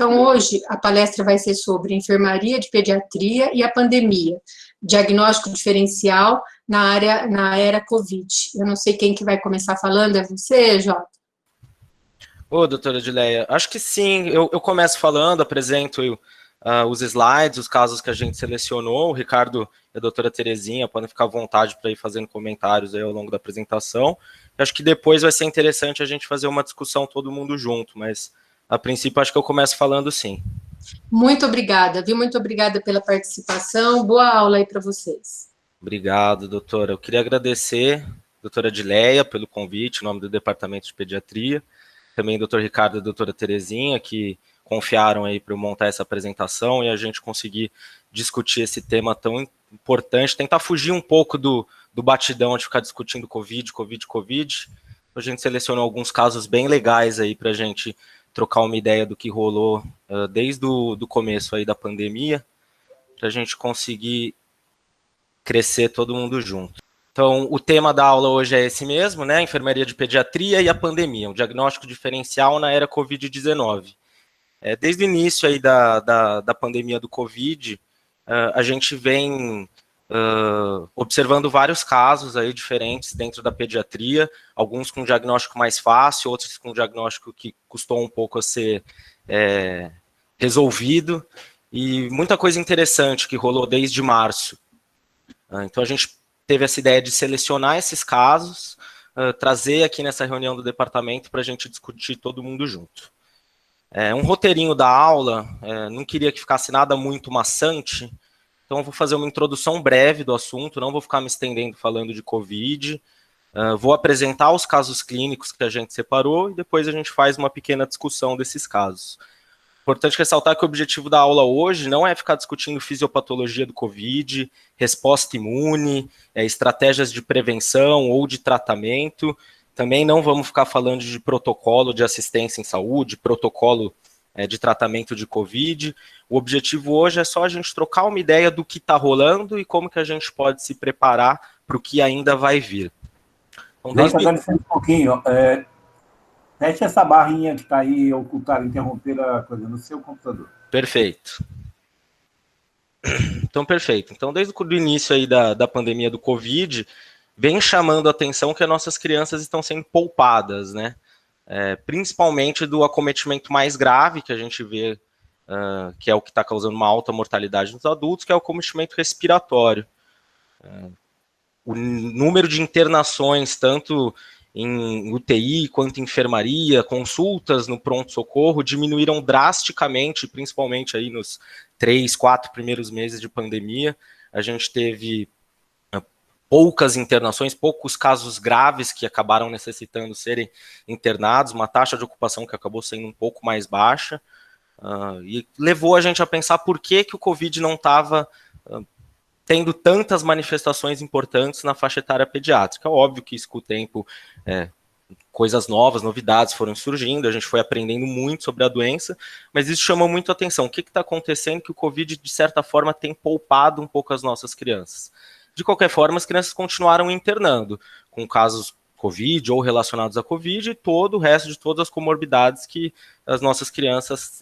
Então, hoje, a palestra vai ser sobre enfermaria de pediatria e a pandemia, diagnóstico diferencial na era Covid. Eu não sei quem que vai começar falando, é você, Jota? Ô, doutora Edileia, acho que sim, eu começo falando, apresento os slides, os casos que a gente selecionou, o Ricardo e a doutora Terezinha podem ficar à vontade para ir fazendo comentários aí ao longo da apresentação. Eu acho que depois vai ser interessante a gente fazer uma discussão todo mundo junto, mas a princípio acho que eu começo falando sim. Muito obrigada, viu? Muito obrigada pela participação, boa aula aí para vocês. Obrigado, doutora. Eu queria agradecer, doutora Edileia, pelo convite, em nome do Departamento de Pediatria, também doutor Ricardo e doutora Terezinha, que confiaram aí para eu montar essa apresentação e a gente conseguir discutir esse tema tão importante, tentar fugir um pouco do batidão de ficar discutindo Covid. A gente selecionou alguns casos bem legais aí para a gente trocar uma ideia do que rolou desde o começo aí da pandemia, para a gente conseguir crescer todo mundo junto. Então, o tema da aula hoje é esse mesmo, né? Enfermaria de pediatria e a pandemia, um diagnóstico diferencial na era Covid-19. Desde o início aí da pandemia do Covid, a gente vem observando vários casos aí diferentes dentro da pediatria, alguns com diagnóstico mais fácil, outros com diagnóstico que custou um pouco a ser resolvido, e muita coisa interessante que rolou desde março. Então a gente teve essa ideia de selecionar esses casos, trazer aqui nessa reunião do departamento para a gente discutir todo mundo junto. Um roteirinho da aula, não queria que ficasse nada muito maçante, então eu vou fazer uma introdução breve do assunto, não vou ficar me estendendo falando de Covid, vou apresentar os casos clínicos que a gente separou e depois a gente faz uma pequena discussão desses casos. Importante ressaltar que o objetivo da aula hoje não é ficar discutindo fisiopatologia do Covid, resposta imune, estratégias de prevenção ou de tratamento. Também não vamos ficar falando de protocolo de assistência em saúde, protocolo de tratamento de Covid. O objetivo hoje é só a gente trocar uma ideia do que está rolando e como que a gente pode se preparar para o que ainda vai vir. Então, dá licença um pouquinho. Feche essa barrinha que está aí, ocultar, interromper a coisa no seu computador. Perfeito. Então, perfeito. Então, desde o início aí da pandemia do Covid, vem chamando a atenção que as nossas crianças estão sendo poupadas, né? Principalmente do acometimento mais grave que a gente vê, que é o que está causando uma alta mortalidade nos adultos, que é o acometimento respiratório. O número de internações, tanto em UTI quanto em enfermaria, consultas no pronto-socorro diminuíram drasticamente, principalmente aí nos 3, 4 primeiros meses de pandemia. A gente teve poucas internações, poucos casos graves que acabaram necessitando serem internados, uma taxa de ocupação que acabou sendo um pouco mais baixa, e levou a gente a pensar por que o Covid não estava tendo tantas manifestações importantes na faixa etária pediátrica. É óbvio que isso com o tempo, coisas novas, novidades foram surgindo, a gente foi aprendendo muito sobre a doença, mas isso chamou muito a atenção. O que está acontecendo que o Covid, de certa forma, tem poupado um pouco as nossas crianças? De qualquer forma, as crianças continuaram internando, com casos Covid ou relacionados a Covid, e todo o resto de todas as comorbidades que as nossas crianças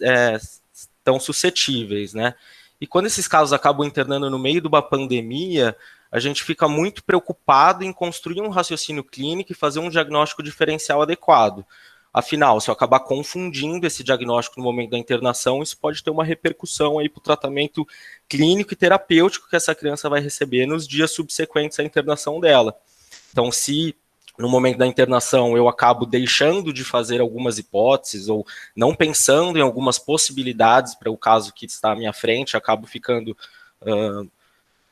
estão suscetíveis, né? E quando esses casos acabam internando no meio de uma pandemia, a gente fica muito preocupado em construir um raciocínio clínico e fazer um diagnóstico diferencial adequado. Afinal, se eu acabar confundindo esse diagnóstico no momento da internação, isso pode ter uma repercussão aí para o tratamento clínico e terapêutico que essa criança vai receber nos dias subsequentes à internação dela. Então, se no momento da internação eu acabo deixando de fazer algumas hipóteses ou não pensando em algumas possibilidades para o caso que está à minha frente, acabo ficando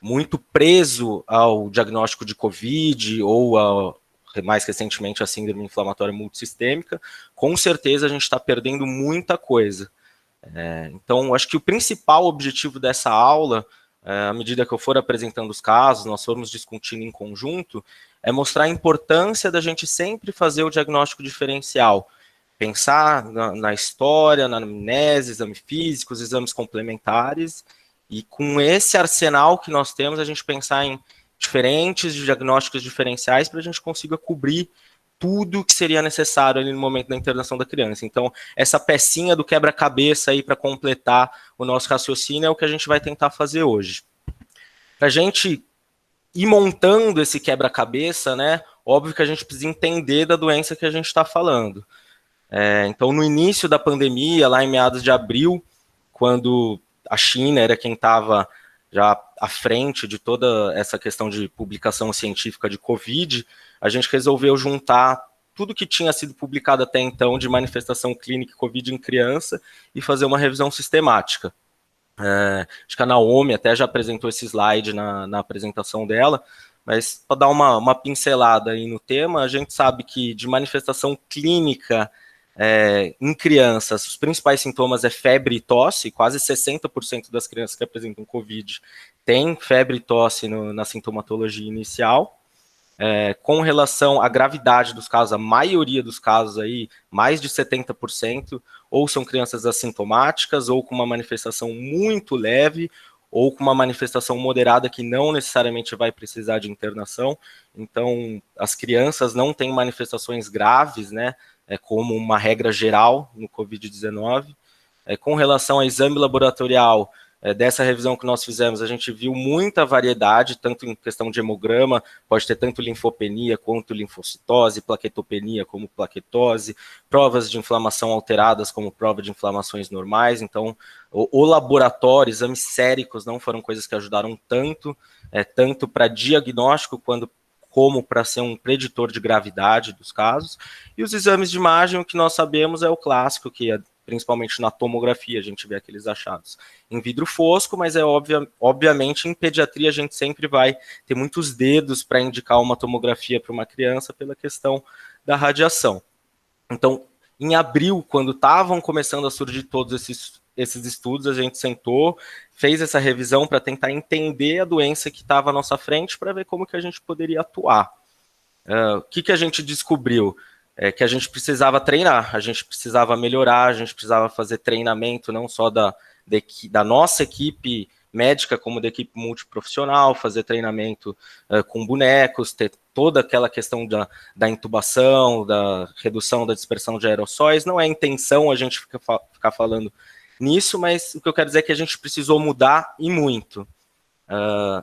muito preso ao diagnóstico de Covid ou mais recentemente a síndrome inflamatória multissistêmica, com certeza a gente está perdendo muita coisa. Então, acho que o principal objetivo dessa aula à medida que eu for apresentando os casos, nós formos discutindo em conjunto, é mostrar a importância da gente sempre fazer o diagnóstico diferencial, pensar na história, na anamnese, exame físico, os exames complementares, e com esse arsenal que nós temos, a gente pensar em diferentes diagnósticos diferenciais para a gente consiga cobrir tudo que seria necessário ali no momento da internação da criança. Então, essa pecinha do quebra-cabeça aí para completar o nosso raciocínio é o que a gente vai tentar fazer hoje. Para a gente ir montando esse quebra-cabeça, né, óbvio que a gente precisa entender da doença que a gente está falando. Então, no início da pandemia, lá em meados de abril, quando a China era quem estava já à frente de toda essa questão de publicação científica de Covid, a gente resolveu juntar tudo que tinha sido publicado até então de manifestação clínica Covid em criança e fazer uma revisão sistemática. Acho que a Naomi até já apresentou esse slide na apresentação dela, mas para dar uma pincelada aí no tema, a gente sabe que de manifestação clínica em crianças, os principais sintomas é febre e tosse, quase 60% das crianças que apresentam Covid têm febre e tosse na sintomatologia inicial. Com relação à gravidade dos casos, a maioria dos casos aí, mais de 70%, ou são crianças assintomáticas, ou com uma manifestação muito leve, ou com uma manifestação moderada que não necessariamente vai precisar de internação. Então, as crianças não têm manifestações graves, né, como uma regra geral no Covid-19. Com relação ao exame laboratorial, dessa revisão que nós fizemos, a gente viu muita variedade, tanto em questão de hemograma, pode ter tanto linfopenia quanto linfocitose, plaquetopenia como plaquetose, provas de inflamação alteradas como prova de inflamações normais. Então, o laboratório, exames séricos não foram coisas que ajudaram tanto, tanto para diagnóstico como para ser um preditor de gravidade dos casos. E os exames de imagem, o que nós sabemos é o clássico, que é principalmente na tomografia, a gente vê aqueles achados em vidro fosco, mas obviamente em pediatria a gente sempre vai ter muitos dedos para indicar uma tomografia para uma criança pela questão da radiação. Então, em abril, quando estavam começando a surgir todos esses estudos, a gente sentou, fez essa revisão para tentar entender a doença que estava à nossa frente para ver como que a gente poderia atuar. O que a gente descobriu? Que a gente precisava treinar, a gente precisava melhorar, a gente precisava fazer treinamento não só da nossa equipe médica, como da equipe multiprofissional, fazer treinamento com bonecos, ter toda aquela questão da intubação, da redução da dispersão de aerossóis. Não é intenção a gente ficar falando nisso, mas o que eu quero dizer é que a gente precisou mudar e muito.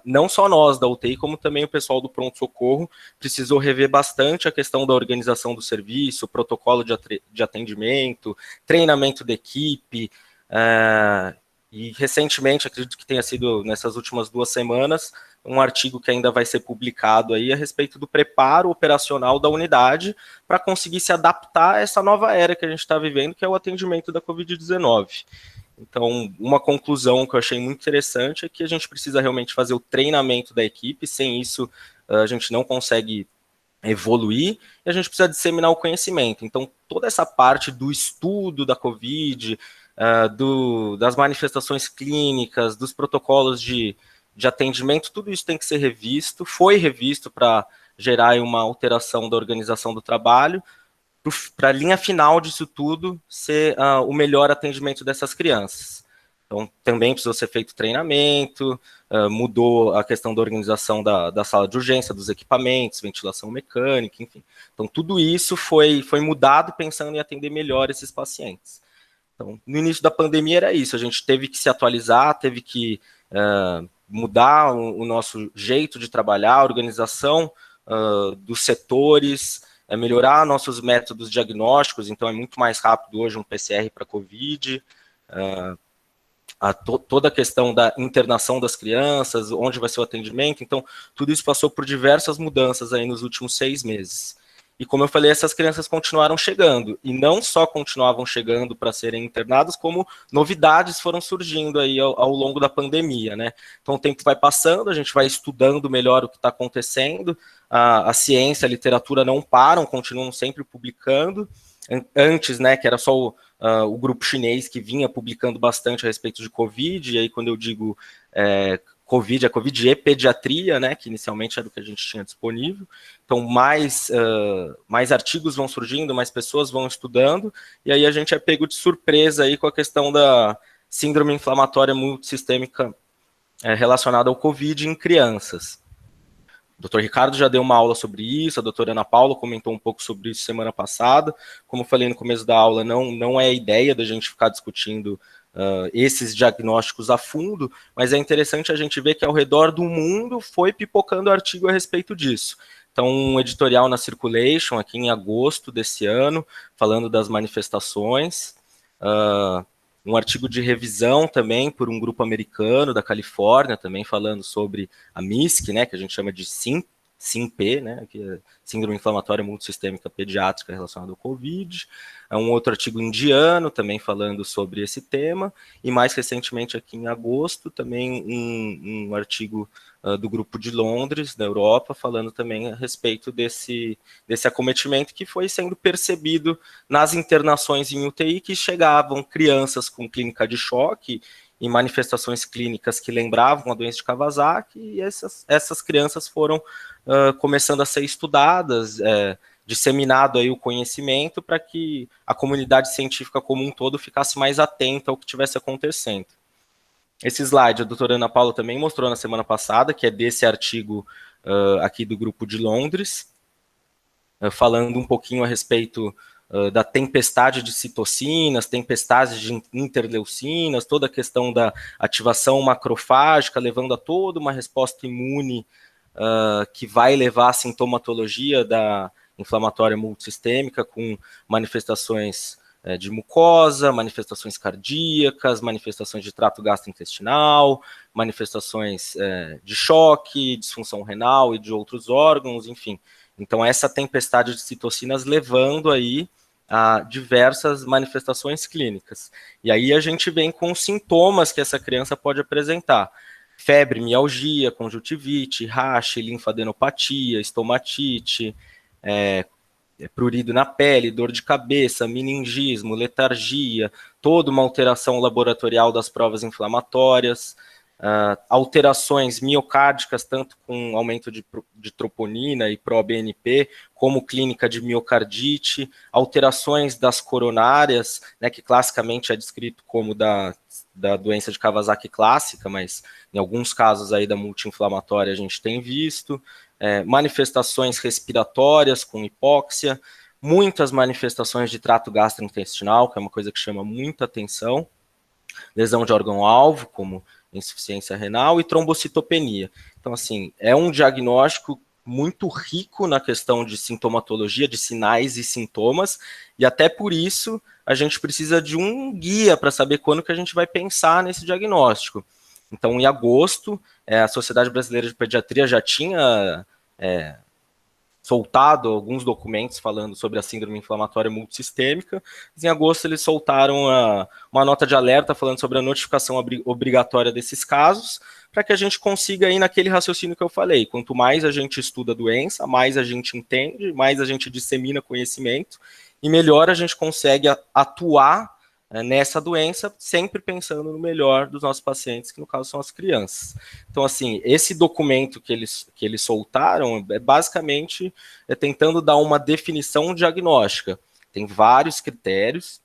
Não só nós da UTI, como também o pessoal do pronto-socorro precisou rever bastante a questão da organização do serviço, protocolo de atendimento, treinamento da equipe, e recentemente, acredito que tenha sido nessas últimas 2 semanas, um artigo que ainda vai ser publicado aí a respeito do preparo operacional da unidade para conseguir se adaptar a essa nova era que a gente está vivendo, que é o atendimento da Covid-19. Então, uma conclusão que eu achei muito interessante é que a gente precisa realmente fazer o treinamento da equipe, sem isso a gente não consegue evoluir, e a gente precisa disseminar o conhecimento. Então, toda essa parte do estudo da Covid, das manifestações clínicas, dos protocolos de atendimento, tudo isso tem que ser revisto, foi revisto para gerar uma alteração da organização do trabalho, para a linha final disso tudo ser o melhor atendimento dessas crianças. Então, também precisou ser feito treinamento, mudou a questão da organização da sala de urgência, dos equipamentos, ventilação mecânica, enfim. Então, tudo isso foi mudado pensando em atender melhor esses pacientes. Então, no início da pandemia era isso, a gente teve que se atualizar, teve que mudar o nosso jeito de trabalhar, a organização dos setores, melhorar nossos métodos diagnósticos, então é muito mais rápido hoje um PCR para Covid, toda a questão da internação das crianças, onde vai ser o atendimento, então tudo isso passou por diversas mudanças aí nos últimos 6 meses. E como eu falei, essas crianças continuaram chegando, e não só continuavam chegando para serem internadas, como novidades foram surgindo aí ao longo da pandemia, né? Então o tempo vai passando, a gente vai estudando melhor o que está acontecendo, a ciência, a literatura não param, continuam sempre publicando. Antes, né, que era só o grupo chinês que vinha publicando bastante a respeito de Covid, e aí quando eu digo COVID, a COVID e pediatria, né, que inicialmente era o que a gente tinha disponível. Então, mais artigos vão surgindo, mais pessoas vão estudando, e aí a gente é pego de surpresa aí com a questão da síndrome inflamatória multissistêmica relacionada ao COVID em crianças. O Dr. Ricardo já deu uma aula sobre isso, a doutora Ana Paula comentou um pouco sobre isso semana passada. Como eu falei no começo da aula, não é a ideia da gente ficar discutindo esses diagnósticos a fundo, mas é interessante a gente ver que ao redor do mundo foi pipocando artigo a respeito disso. Então, um editorial na Circulation, aqui em agosto desse ano, falando das manifestações, um artigo de revisão também por um grupo americano da Califórnia, também falando sobre a MISC, né, que a gente chama de SINP, né, que é Síndrome Inflamatória Multissistêmica Pediátrica relacionada ao COVID. É um outro artigo indiano também falando sobre esse tema, e mais recentemente aqui em agosto também um artigo do grupo de Londres, da Europa, falando também a respeito desse acometimento que foi sendo percebido nas internações em UTI, que chegavam crianças com clínica de choque e manifestações clínicas que lembravam a doença de Kawasaki, e essas crianças foram começando a ser estudadas, disseminado aí o conhecimento para que a comunidade científica como um todo ficasse mais atenta ao que estivesse acontecendo. Esse slide a doutora Ana Paula também mostrou na semana passada, que é desse artigo aqui do grupo de Londres, falando um pouquinho a respeito da tempestade de citocinas, tempestade de interleucinas, toda a questão da ativação macrofágica, levando a toda uma resposta imune que vai levar à sintomatologia da inflamatória multissistêmica, com manifestações de mucosa, manifestações cardíacas, manifestações de trato gastrointestinal, manifestações de choque, disfunção renal e de outros órgãos, enfim. Então, essa tempestade de citocinas levando aí a diversas manifestações clínicas. E aí a gente vem com os sintomas que essa criança pode apresentar. Febre, mialgia, conjuntivite, rache, linfadenopatia, estomatite, prurido na pele, dor de cabeça, meningismo, letargia, toda uma alteração laboratorial das provas inflamatórias, alterações miocárdicas, tanto com aumento de troponina e proBNP, como clínica de miocardite, alterações das coronárias, né, que classicamente é descrito como da doença de Kawasaki clássica, mas em alguns casos aí da multi-inflamatória a gente tem visto, manifestações respiratórias com hipóxia, muitas manifestações de trato gastrointestinal, que é uma coisa que chama muita atenção, lesão de órgão-alvo, como insuficiência renal e trombocitopenia. Então, assim, é um diagnóstico muito rico na questão de sintomatologia, de sinais e sintomas, e até por isso a gente precisa de um guia para saber quando que a gente vai pensar nesse diagnóstico. Então, em agosto, a Sociedade Brasileira de Pediatria já tinha soltado alguns documentos falando sobre a síndrome inflamatória multissistêmica. Em agosto, eles soltaram uma nota de alerta falando sobre a notificação obrigatória desses casos, para que a gente consiga ir naquele raciocínio que eu falei. Quanto mais a gente estuda a doença, mais a gente entende, mais a gente dissemina conhecimento, e melhor a gente consegue atuar nessa doença, sempre pensando no melhor dos nossos pacientes, que no caso são as crianças. Então, assim, esse documento que eles soltaram é basicamente tentando dar uma definição diagnóstica. Tem vários critérios: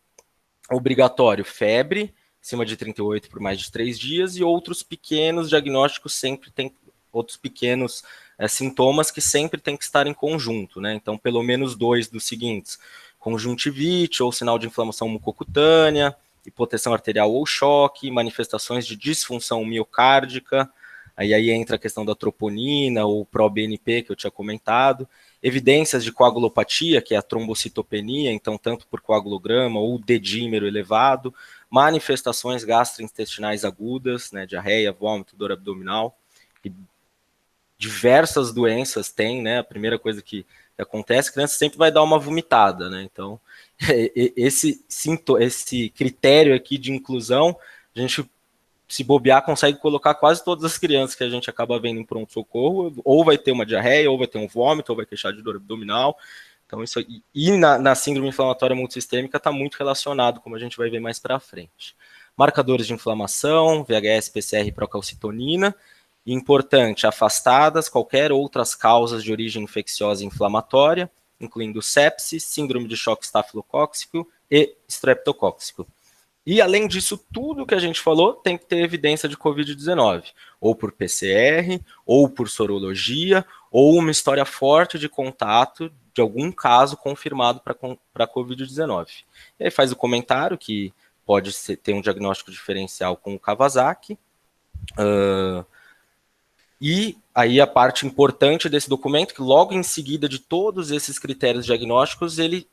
obrigatório febre, acima de 38 por mais de 3 dias, e outros pequenos diagnósticos sempre tem, outros pequenos sintomas que sempre tem que estar em conjunto, né? Então, pelo menos 2 dos seguintes: conjuntivite ou sinal de inflamação mucocutânea, hipotensão arterial ou choque, manifestações de disfunção miocárdica, aí entra a questão da troponina ou proBNP que eu tinha comentado, evidências de coagulopatia, que é a trombocitopenia, então tanto por coagulograma ou dedímero elevado, manifestações gastrointestinais agudas, né, diarreia, vômito, dor abdominal, e diversas doenças tem, né, a primeira coisa que acontece, a criança sempre vai dar uma vomitada, né? Então, esse critério aqui de inclusão, a gente, se bobear, consegue colocar quase todas as crianças que a gente acaba vendo em pronto-socorro, ou vai ter uma diarreia, ou vai ter um vômito, ou vai queixar de dor abdominal. Então, isso e na síndrome inflamatória multissistêmica está muito relacionado, como a gente vai ver mais para frente. Marcadores de inflamação, VHS, PCR e procalcitonina. E importante, afastadas qualquer outras causas de origem infecciosa e inflamatória, incluindo sepsis, síndrome de choque estafilocócico e estreptocócico. E, além disso, tudo que a gente falou tem que ter evidência de Covid-19, ou por PCR, ou por sorologia, ou uma história forte de contato de algum caso confirmado para Covid-19. E aí faz o comentário que pode ter um diagnóstico diferencial com o Kawasaki. E aí a parte importante desse documento, que logo em seguida de todos esses critérios diagnósticos, ele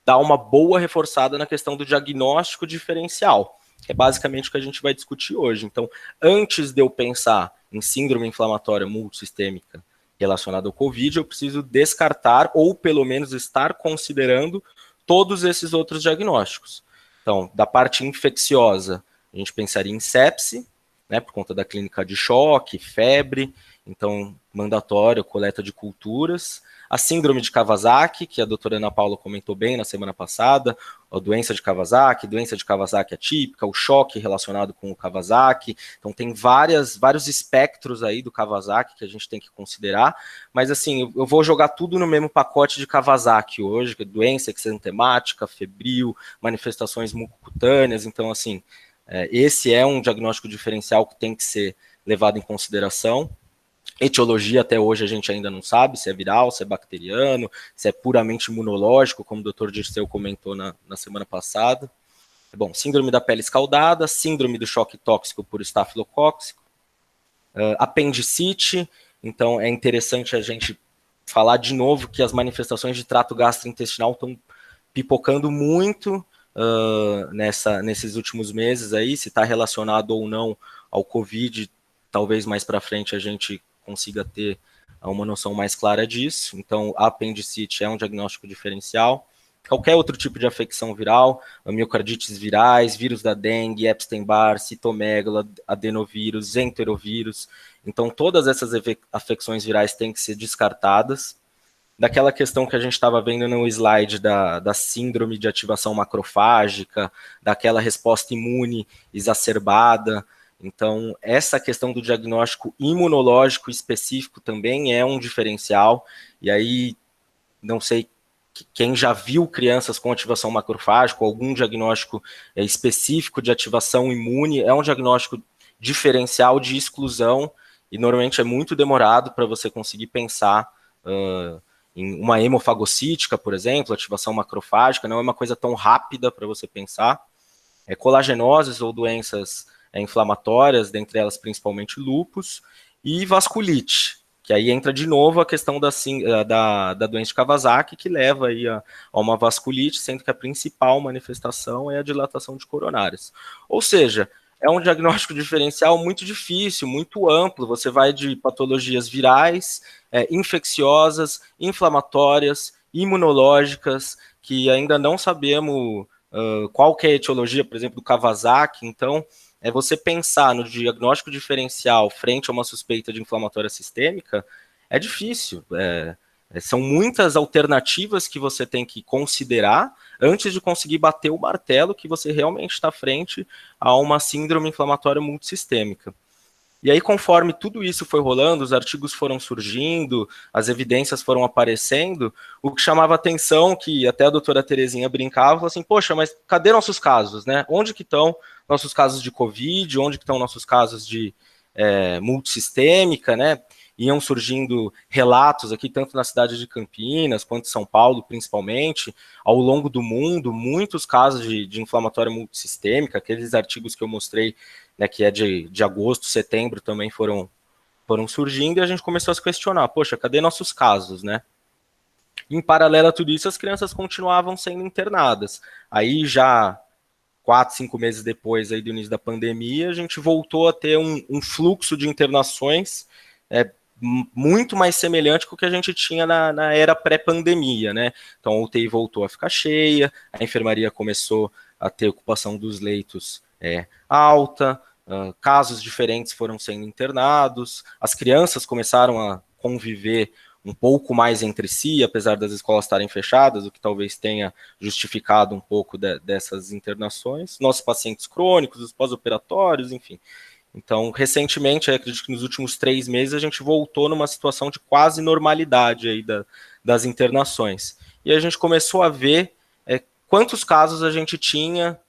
dá uma boa reforçada na questão do diagnóstico diferencial, que é basicamente o que a gente vai discutir hoje. Então, antes de eu pensar em síndrome inflamatória multissistêmica relacionada ao COVID, eu preciso descartar, ou pelo menos estar considerando, todos esses outros diagnósticos. Então, da parte infecciosa, a gente pensaria em sepse, né, por conta da clínica de choque, febre, então mandatório, coleta de culturas. A síndrome de Kawasaki, que a doutora Ana Paula comentou bem na semana passada, a doença de Kawasaki atípica, o choque relacionado com o Kawasaki. Então tem vários espectros aí do Kawasaki que a gente tem que considerar, mas assim, eu vou jogar tudo no mesmo pacote de Kawasaki hoje, que é doença exantemática, febril, manifestações mucocutâneas, então assim, esse é um diagnóstico diferencial que tem que ser levado em consideração. Etiologia até hoje a gente ainda não sabe se é viral, se é bacteriano, se é puramente imunológico, como o Dr. Dirceu comentou na semana passada. Bom, síndrome da pele escaldada, síndrome do choque tóxico por estafilocócico, apendicite. Então é interessante a gente falar de novo que as manifestações de trato gastrointestinal estão pipocando muito nesses últimos meses aí, se está relacionado ou não ao Covid, talvez mais para frente a gente consiga ter uma noção mais clara disso. Então, a apendicite é um diagnóstico diferencial. Qualquer outro tipo de afecção viral, miocardites virais, vírus da dengue, Epstein-Barr, citomegalo, adenovírus, enterovírus. Então, todas essas afecções virais têm que ser descartadas. Daquela questão que a gente estava vendo no slide da síndrome de ativação macrofágica, daquela resposta imune exacerbada. Então, essa questão do diagnóstico imunológico específico também é um diferencial. E aí, não sei quem já viu crianças com ativação macrofágica, algum diagnóstico específico de ativação imune, é um diagnóstico diferencial de exclusão e normalmente é muito demorado para você conseguir pensar em uma hemofagocítica, por exemplo, ativação macrofágica, não é uma coisa tão rápida para você pensar. Colagenoses ou doenças inflamatórias, dentre elas principalmente lúpus, e vasculite, que aí entra de novo a questão da doença de Kawasaki, que leva aí a uma vasculite, sendo que a principal manifestação é a dilatação de coronárias. Ou seja, é um diagnóstico diferencial muito difícil, muito amplo, você vai de patologias virais, infecciosas, inflamatórias, imunológicas, que ainda não sabemos qual que é a etiologia, por exemplo, do Kawasaki. Então, você pensar no diagnóstico diferencial frente a uma suspeita de inflamatória sistêmica é difícil. São muitas alternativas que você tem que considerar antes de conseguir bater o martelo que você realmente está frente a uma síndrome inflamatória multissistêmica. E aí, conforme tudo isso foi rolando, os artigos foram surgindo, as evidências foram aparecendo, o que chamava atenção, que até a doutora Terezinha brincava, falou assim, poxa, mas cadê nossos casos, né? Onde que estão nossos casos de Covid, onde que estão nossos casos de multissistêmica, né? Iam surgindo relatos aqui, tanto na cidade de Campinas, quanto em São Paulo, principalmente, ao longo do mundo, muitos casos de inflamatória multissistêmica, aqueles artigos que eu mostrei, né, que é de agosto, setembro, também foram surgindo, e a gente começou a se questionar, poxa, cadê nossos casos, né? Em paralelo a tudo isso, as crianças continuavam sendo internadas. Aí já 4, 5 meses depois aí do início da pandemia, a gente voltou a ter um fluxo de internações muito mais semelhante com o que a gente tinha na era pré-pandemia, né? Então a UTI voltou a ficar cheia, a enfermaria começou a ter ocupação dos leitos alta, casos diferentes foram sendo internados, as crianças começaram a conviver um pouco mais entre si, apesar das escolas estarem fechadas, o que talvez tenha justificado um pouco dessas internações, nossos pacientes crônicos, os pós-operatórios, enfim. Então, recentemente, acredito que nos últimos 3 meses, a gente voltou numa situação de quase normalidade aí das internações. E a gente começou a ver quantos casos a gente tinha,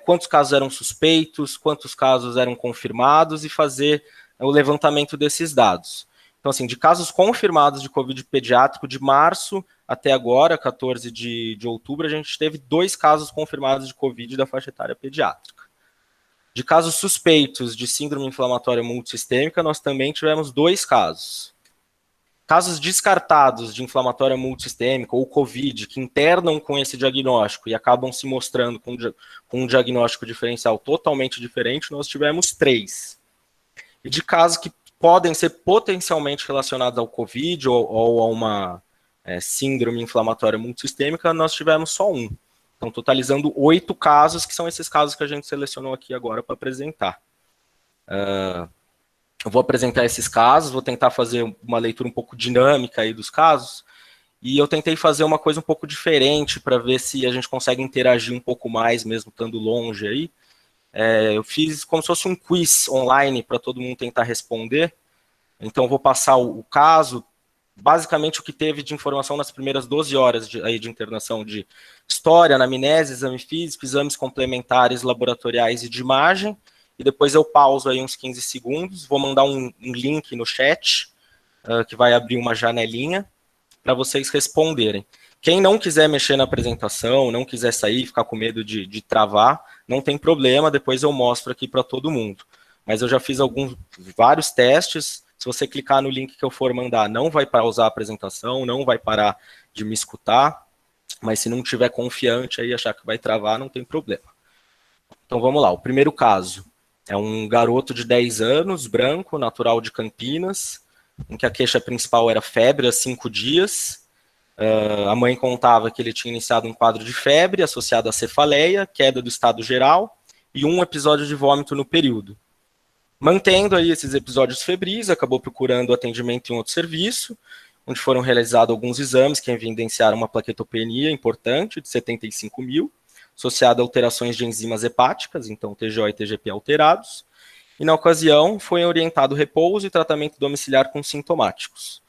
quantos casos eram suspeitos, quantos casos eram confirmados, e fazer o levantamento desses dados. Então, assim, de casos confirmados de Covid pediátrico, de março até agora, 14 de outubro, a gente teve 2 casos confirmados de Covid da faixa etária pediátrica. De casos suspeitos de síndrome inflamatória multissistêmica, nós também tivemos 2 casos. Casos descartados de inflamatória multissistêmica ou Covid, que internam com esse diagnóstico e acabam se mostrando com um diagnóstico diferencial totalmente diferente, nós tivemos 3. E de casos que podem ser potencialmente relacionados ao Covid ou a uma síndrome inflamatória multissistêmica, nós tivemos só 1. Então, totalizando 8 casos, que são esses casos que a gente selecionou aqui agora para apresentar. Eu vou apresentar esses casos, vou tentar fazer uma leitura um pouco dinâmica aí dos casos, e eu tentei fazer uma coisa um pouco diferente para ver se a gente consegue interagir um pouco mais, mesmo estando longe aí. Eu fiz como se fosse um quiz online para todo mundo tentar responder. Então, eu vou passar o caso, basicamente o que teve de informação nas primeiras 12 horas de internação de história, anamnese, exame físico, exames complementares, laboratoriais e de imagem, e depois eu pauso aí uns 15 segundos, vou mandar um link no chat, que vai abrir uma janelinha, para vocês responderem. Quem não quiser mexer na apresentação, não quiser sair, ficar com medo de travar, não tem problema, depois eu mostro aqui para todo mundo. Mas eu já fiz vários testes. Se você clicar no link que eu for mandar, não vai pausar a apresentação, não vai parar de me escutar, mas se não tiver confiante aí, achar que vai travar, não tem problema. Então vamos lá, o primeiro caso é um garoto de 10 anos, branco, natural de Campinas, em que a queixa principal era febre há 5 dias. A mãe contava que ele tinha iniciado um quadro de febre associado a cefaleia, queda do estado geral e um episódio de vômito no período. Mantendo aí esses episódios febris, acabou procurando atendimento em outro serviço, onde foram realizados alguns exames que evidenciaram uma plaquetopenia importante, de 75 mil, associada a alterações de enzimas hepáticas, então TGO e TGP alterados, e na ocasião foi orientado repouso e tratamento domiciliar com sintomáticos,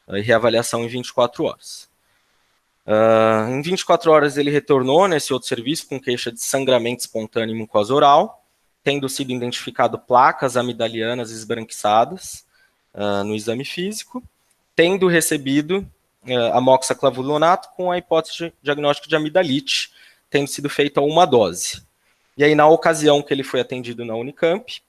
e reavaliação em 24 horas. Em 24 horas ele retornou nesse outro serviço com queixa de sangramento espontâneo em mucosa oral, tendo sido identificado placas amidalianas esbranquiçadas no exame físico, tendo recebido amoxiclavulonato com a hipótese diagnóstica de amidalite, tendo sido feita uma dose. E aí, na ocasião que ele foi atendido na Unicamp,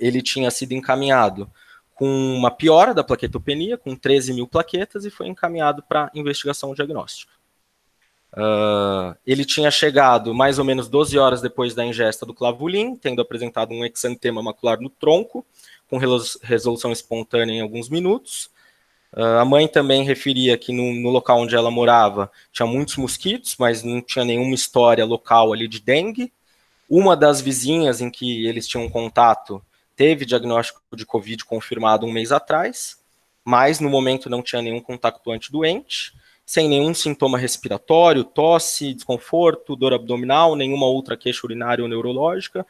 ele tinha sido encaminhado com uma piora da plaquetopenia, com 13 mil plaquetas, e foi encaminhado para investigação diagnóstica. Ele tinha chegado mais ou menos 12 horas depois da ingesta do clavulin, tendo apresentado um exantema macular no tronco, com resolução espontânea em alguns minutos. A mãe também referia que no local onde ela morava tinha muitos mosquitos, mas não tinha nenhuma história local ali de dengue. Uma das vizinhas em que eles tinham contato teve diagnóstico de Covid confirmado 1 mês atrás, mas no momento não tinha nenhum contactuante doente, sem nenhum sintoma respiratório, tosse, desconforto, dor abdominal, nenhuma outra queixa urinária ou neurológica,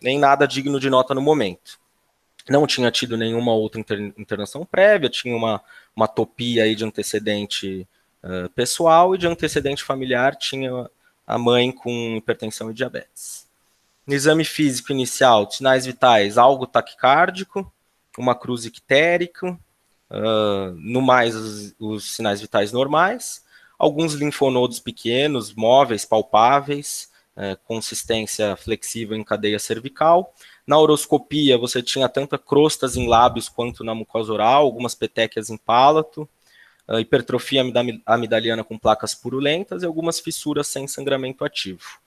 nem nada digno de nota no momento. Não tinha tido nenhuma outra internação prévia, tinha uma atopia aí de antecedente pessoal, e de antecedente familiar tinha a mãe com hipertensão e diabetes. No exame físico inicial, sinais vitais, algo taquicárdico, uma cruz ictérica, no mais os sinais vitais normais, alguns linfonodos pequenos, móveis, palpáveis, consistência flexível em cadeia cervical. Na uroscopia, você tinha tanto crostas em lábios quanto na mucosa oral, algumas petequias em pálato, hipertrofia amidaliana com placas purulentas e algumas fissuras sem sangramento ativo.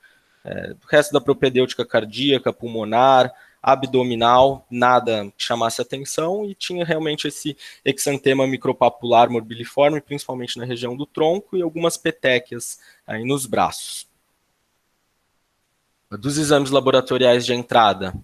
O resto da propedêutica cardíaca, pulmonar, abdominal, nada que chamasse atenção, e tinha realmente esse exantema micropapular morbiliforme, principalmente na região do tronco, e algumas petequias aí nos braços. Dos exames laboratoriais de entrada,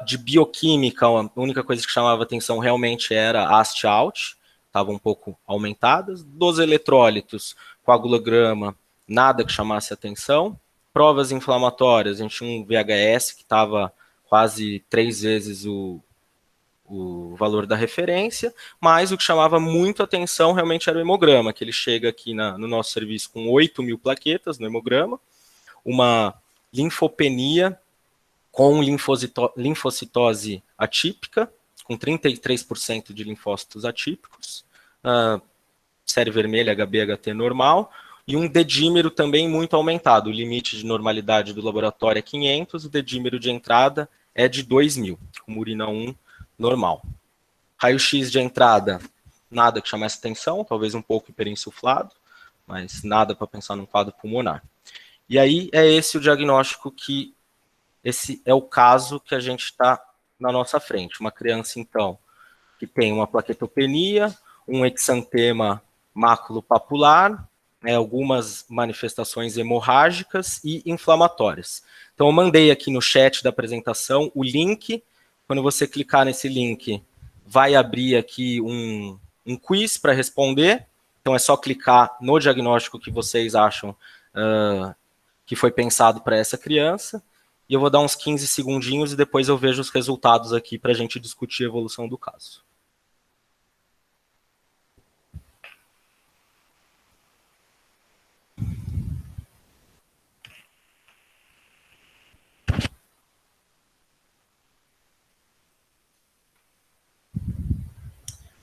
de bioquímica, a única coisa que chamava atenção realmente era AST-ALT, estavam um pouco aumentadas. Dos eletrólitos, coagulograma, nada que chamasse atenção. Provas inflamatórias, a gente tinha um VHS que estava quase 3 vezes o valor da referência, mas o que chamava muito atenção realmente era o hemograma, que ele chega aqui no nosso serviço com 8.000 plaquetas no hemograma, uma linfopenia com linfocitose atípica, com 33% de linfócitos atípicos, série vermelha, HB-HT normal, e um dedímero também muito aumentado. O limite de normalidade do laboratório é 500, o dedímero de entrada é de 2.000, com urina 1 normal. Raio-X de entrada, nada que chamasse atenção, talvez um pouco hiperinsuflado, mas nada para pensar num quadro pulmonar. E aí é esse o diagnóstico esse é o caso que a gente está na nossa frente. Uma criança, então, que tem uma plaquetopenia, um exantema maculopapular, algumas manifestações hemorrágicas e inflamatórias. Então, eu mandei aqui no chat da apresentação o link. Quando você clicar nesse link, vai abrir aqui um quiz para responder. Então, é só clicar no diagnóstico que vocês acham que foi pensado para essa criança. E eu vou dar uns 15 segundinhos e depois eu vejo os resultados aqui para a gente discutir a evolução do caso.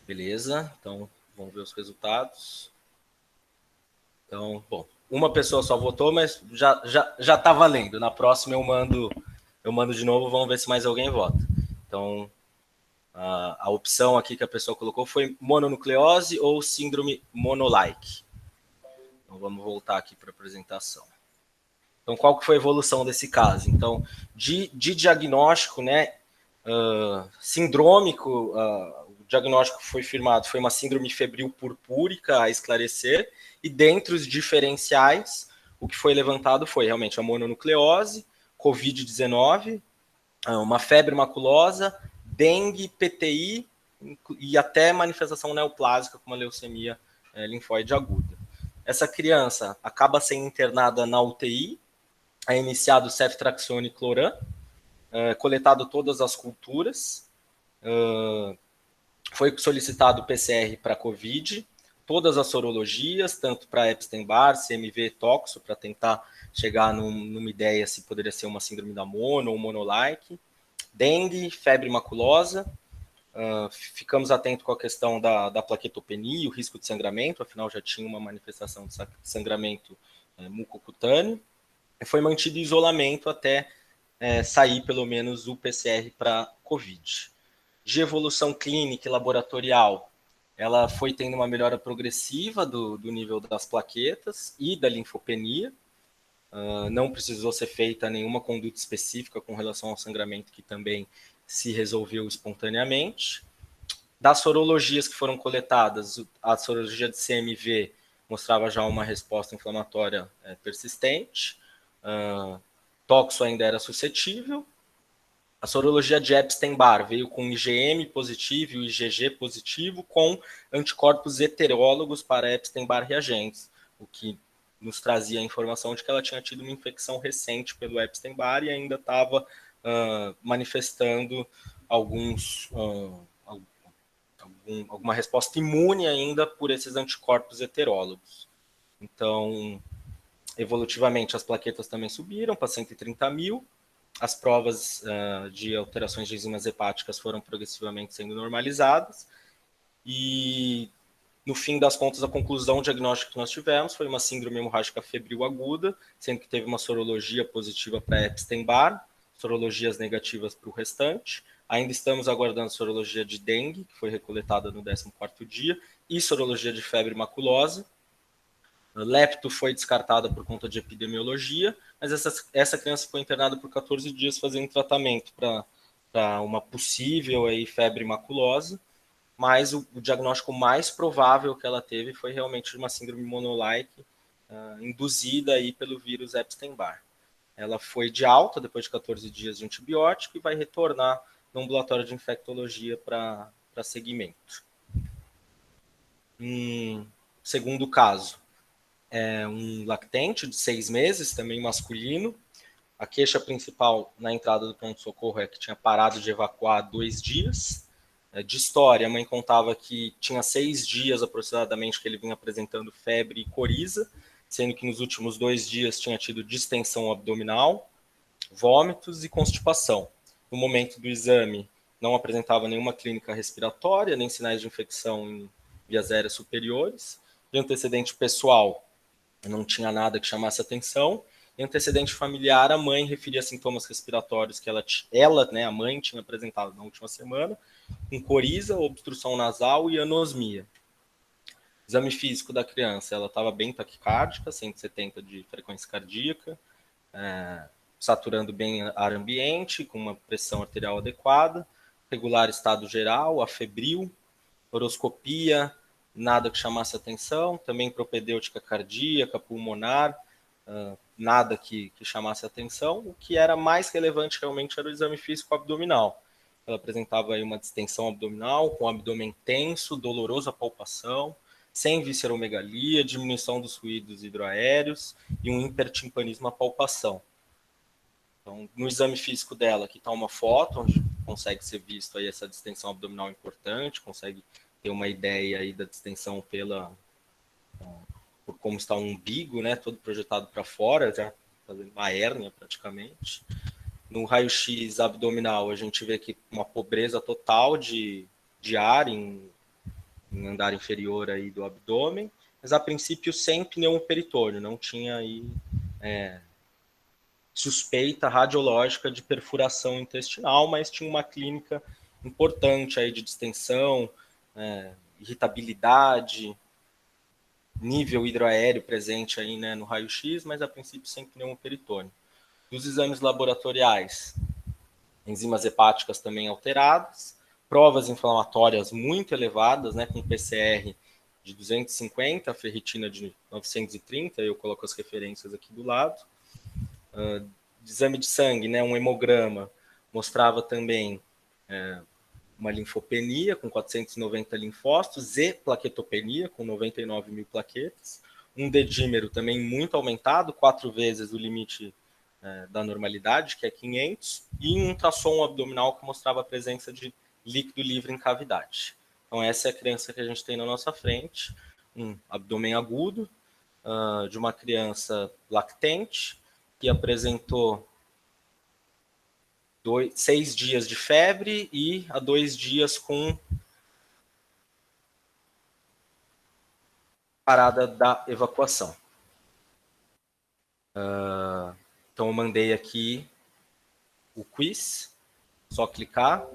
Beleza, então vamos ver os resultados. Então, bom, uma pessoa só votou, mas já tá valendo. Na próxima eu mando de novo, vamos ver se mais alguém vota. Então, a opção aqui que a pessoa colocou foi mononucleose ou síndrome monolike. Então, vamos voltar aqui para a apresentação. Então, qual que foi a evolução desse caso? Então, de diagnóstico, né, sindrômico, o diagnóstico foi firmado, foi uma síndrome febril purpúrica a esclarecer, e dentre os diferenciais, o que foi levantado foi realmente a mononucleose, COVID-19, uma febre maculosa, dengue, PTI e até manifestação neoplásica, como a leucemia linfóide aguda. Essa criança acaba sendo internada na UTI, é iniciado ceftriaxone e cloran, coletado todas as culturas, foi solicitado PCR para COVID, todas as sorologias, tanto para Epstein-Barr, CMV, toxo, para tentar chegar numa ideia se poderia ser uma síndrome da mono ou monolike, dengue, febre maculosa, ficamos atentos com a questão da plaquetopenia, o risco de sangramento, afinal já tinha uma manifestação de sangramento mucocutâneo, e foi mantido em isolamento até sair pelo menos o PCR para COVID. De evolução clínica e laboratorial, ela foi tendo uma melhora progressiva do nível das plaquetas e da linfopenia. Não precisou ser feita nenhuma conduta específica com relação ao sangramento, que também se resolveu espontaneamente. Das sorologias que foram coletadas, a sorologia de CMV mostrava já uma resposta inflamatória persistente. Toxo ainda era suscetível. A sorologia de Epstein-Barr veio com IgM positivo e IgG positivo, com anticorpos heterólogos para Epstein-Barr reagentes, o que nos trazia a informação de que ela tinha tido uma infecção recente pelo Epstein-Barr e ainda estava manifestando alguma resposta imune ainda por esses anticorpos heterólogos. Então, evolutivamente, as plaquetas também subiram para 130.000, as provas de alterações de enzimas hepáticas foram progressivamente sendo normalizadas, e no fim das contas, a conclusão diagnóstica que nós tivemos foi uma síndrome hemorrágica febril aguda, sendo que teve uma sorologia positiva para Epstein-Barr, sorologias negativas para o restante. Ainda estamos aguardando sorologia de dengue, que foi recoletada no 14º dia, e sorologia de febre maculosa. Lepto foi descartada por conta de epidemiologia, mas essa criança foi internada por 14 dias fazendo tratamento para uma possível febre maculosa, mas o diagnóstico mais provável que ela teve foi realmente uma síndrome monolike induzida pelo vírus Epstein-Barr. Ela foi de alta depois de 14 dias de antibiótico e vai retornar no ambulatório de infectologia para seguimento. Segundo caso, um lactente de 6 meses, também masculino, A queixa principal na entrada do pronto-socorro é que tinha parado de evacuar há 2 dias. De história, a mãe contava que tinha 6 dias aproximadamente que ele vinha apresentando febre e coriza, sendo que nos últimos 2 dias tinha tido distensão abdominal, vômitos e constipação. No momento do exame, não apresentava nenhuma clínica respiratória, nem sinais de infecção em vias aéreas superiores. De antecedente pessoal, não tinha nada que chamasse atenção. Em antecedente familiar, a mãe referia sintomas respiratórios que ela, né, a mãe tinha apresentado na última semana, com coriza, obstrução nasal e anosmia. Exame físico da criança, ela estava bem taquicárdica, 170 de frequência cardíaca, saturando bem ar ambiente, com uma pressão arterial adequada, regular estado geral, afebril, horoscopia, nada que chamasse atenção, também propedêutica cardíaca, pulmonar, nada que chamasse atenção. O que era mais relevante realmente era o exame físico abdominal. Ela apresentava aí uma distensão abdominal, com abdômen tenso, doloroso a palpação, sem visceromegalia, diminuição dos fluidos hidroaéreos e um hipertimpanismo à palpação. Então, no exame físico dela, aqui está uma foto, onde consegue ser visto aí essa distensão abdominal importante, consegue ter uma ideia aí da distensão por como está o umbigo, né, todo projetado para fora, já fazendo uma hérnia praticamente. No raio-x abdominal, a gente vê que uma pobreza total de ar em andar inferior aí do abdômen, mas a princípio sem pneumoperitônio, não tinha aí suspeita radiológica de perfuração intestinal, mas tinha uma clínica importante aí de distensão, irritabilidade, nível hidroaéreo presente aí, né, no raio-x, mas a princípio sem pneumoperitônio. Dos exames laboratoriais, enzimas hepáticas também alteradas, provas inflamatórias muito elevadas, né, com PCR de 250, ferritina de 930, eu coloco as referências aqui do lado. De exame de sangue, né, um hemograma, mostrava também uma linfopenia com 490 linfócitos e plaquetopenia com 99 mil plaquetas, um dedímero também muito aumentado, 4 vezes o limite da normalidade, que é 500, e um ultrassom abdominal que mostrava a presença de líquido livre em cavidade. Então essa é a criança que a gente tem na nossa frente, um abdômen agudo, de uma criança lactente, que apresentou 6 dias de febre e há 2 dias com parada da evacuação. Então eu mandei aqui o quiz, só clicar,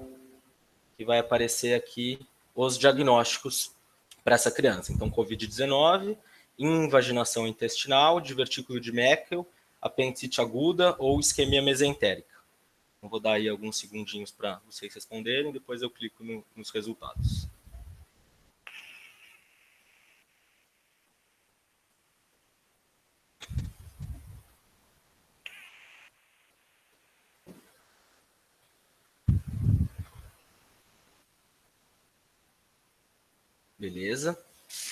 que vai aparecer aqui os diagnósticos para essa criança. Então, Covid-19, invaginação intestinal, divertículo de Meckel, apendicite aguda ou isquemia mesentérica. Eu vou dar aí alguns segundinhos para vocês responderem, depois eu clico nos resultados. Beleza.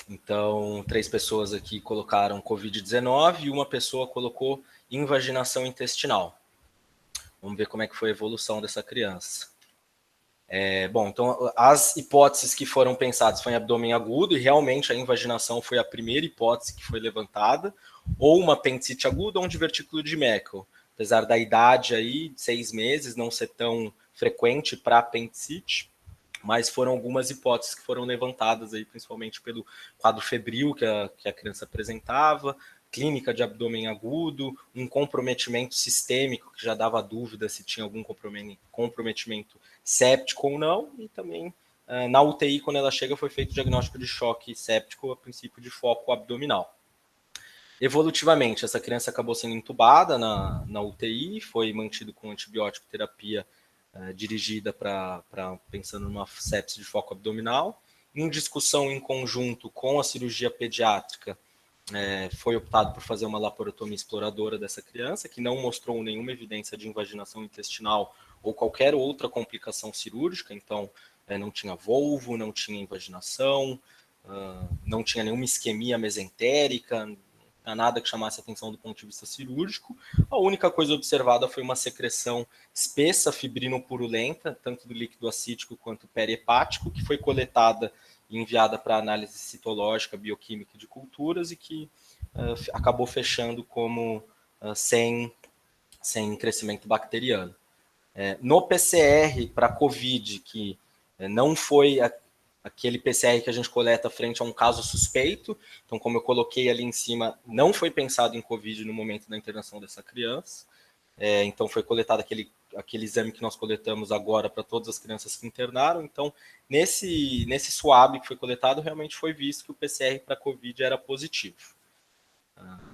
Então, 3 pessoas aqui colocaram Covid-19 e uma pessoa colocou invaginação intestinal. Vamos ver como é que foi a evolução dessa criança. Bom, então as hipóteses que foram pensadas foi em abdômen agudo e realmente a invaginação foi a primeira hipótese que foi levantada, ou uma apendicite aguda ou um divertículo de Meckel. Apesar da idade aí, 6 meses, não ser tão frequente para apendicite, mas foram algumas hipóteses que foram levantadas aí, principalmente pelo quadro febril que a criança apresentava, clínica de abdômen agudo, um comprometimento sistêmico que já dava dúvida se tinha algum comprometimento séptico ou não, e também na UTI, quando ela chega, foi feito o diagnóstico de choque séptico a princípio de foco abdominal. Evolutivamente, essa criança acabou sendo entubada na UTI, foi mantido com antibiótico terapia dirigida pensando numa sepse de foco abdominal. Em discussão em conjunto com a cirurgia pediátrica, foi optado por fazer uma laparotomia exploradora dessa criança, que não mostrou nenhuma evidência de invaginação intestinal ou qualquer outra complicação cirúrgica, então não tinha volvo, não tinha invaginação, não tinha nenhuma isquemia mesentérica, nada que chamasse atenção do ponto de vista cirúrgico. A única coisa observada foi uma secreção espessa, fibrino-purulenta, tanto do líquido acítico quanto perihepático, que foi coletada e enviada para análise citológica, bioquímica de culturas e que acabou fechando como sem crescimento bacteriano. No PCR para COVID, que não foi aquele PCR que a gente coleta frente a um caso suspeito, então, como eu coloquei ali em cima, não foi pensado em COVID no momento da internação dessa criança, então foi coletado aquele exame que nós coletamos agora para todas as crianças que internaram, então, nesse swab que foi coletado, realmente foi visto que o PCR para COVID era positivo.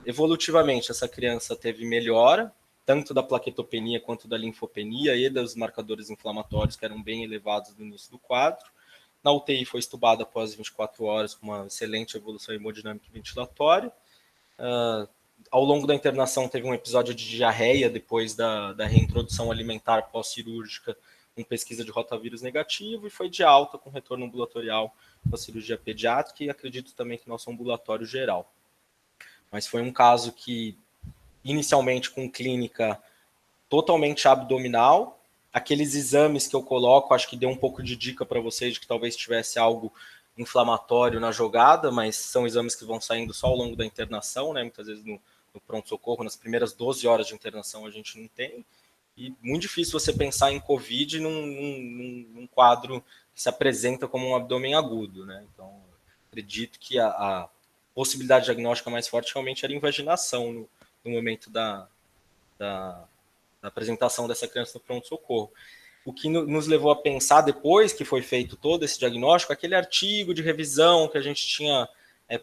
Evolutivamente, essa criança teve melhora, tanto da plaquetopenia quanto da linfopenia e dos marcadores inflamatórios, que eram bem elevados no início do quadro. Na UTI foi estubada após 24 horas, com uma excelente evolução hemodinâmica e ventilatória. Ao longo da internação, teve um episódio de diarreia depois da reintrodução alimentar pós-cirúrgica, com pesquisa de rotavírus negativo, e foi de alta com retorno ambulatorial com a cirurgia pediátrica e acredito também que nosso ambulatório geral. Mas foi um caso que, inicialmente com clínica totalmente abdominal, aqueles exames que eu coloco, acho que deu um pouco de dica para vocês de que talvez tivesse algo inflamatório na jogada, mas são exames que vão saindo só ao longo da internação, né? Muitas vezes no pronto-socorro, nas primeiras 12 horas de internação a gente não tem, e muito difícil você pensar em COVID num quadro que se apresenta como um abdômen agudo, né? Então, acredito que a possibilidade diagnóstica mais forte realmente era invaginação no momento da apresentação dessa criança no pronto-socorro. O que nos levou a pensar, depois que foi feito todo esse diagnóstico, aquele artigo de revisão que a gente tinha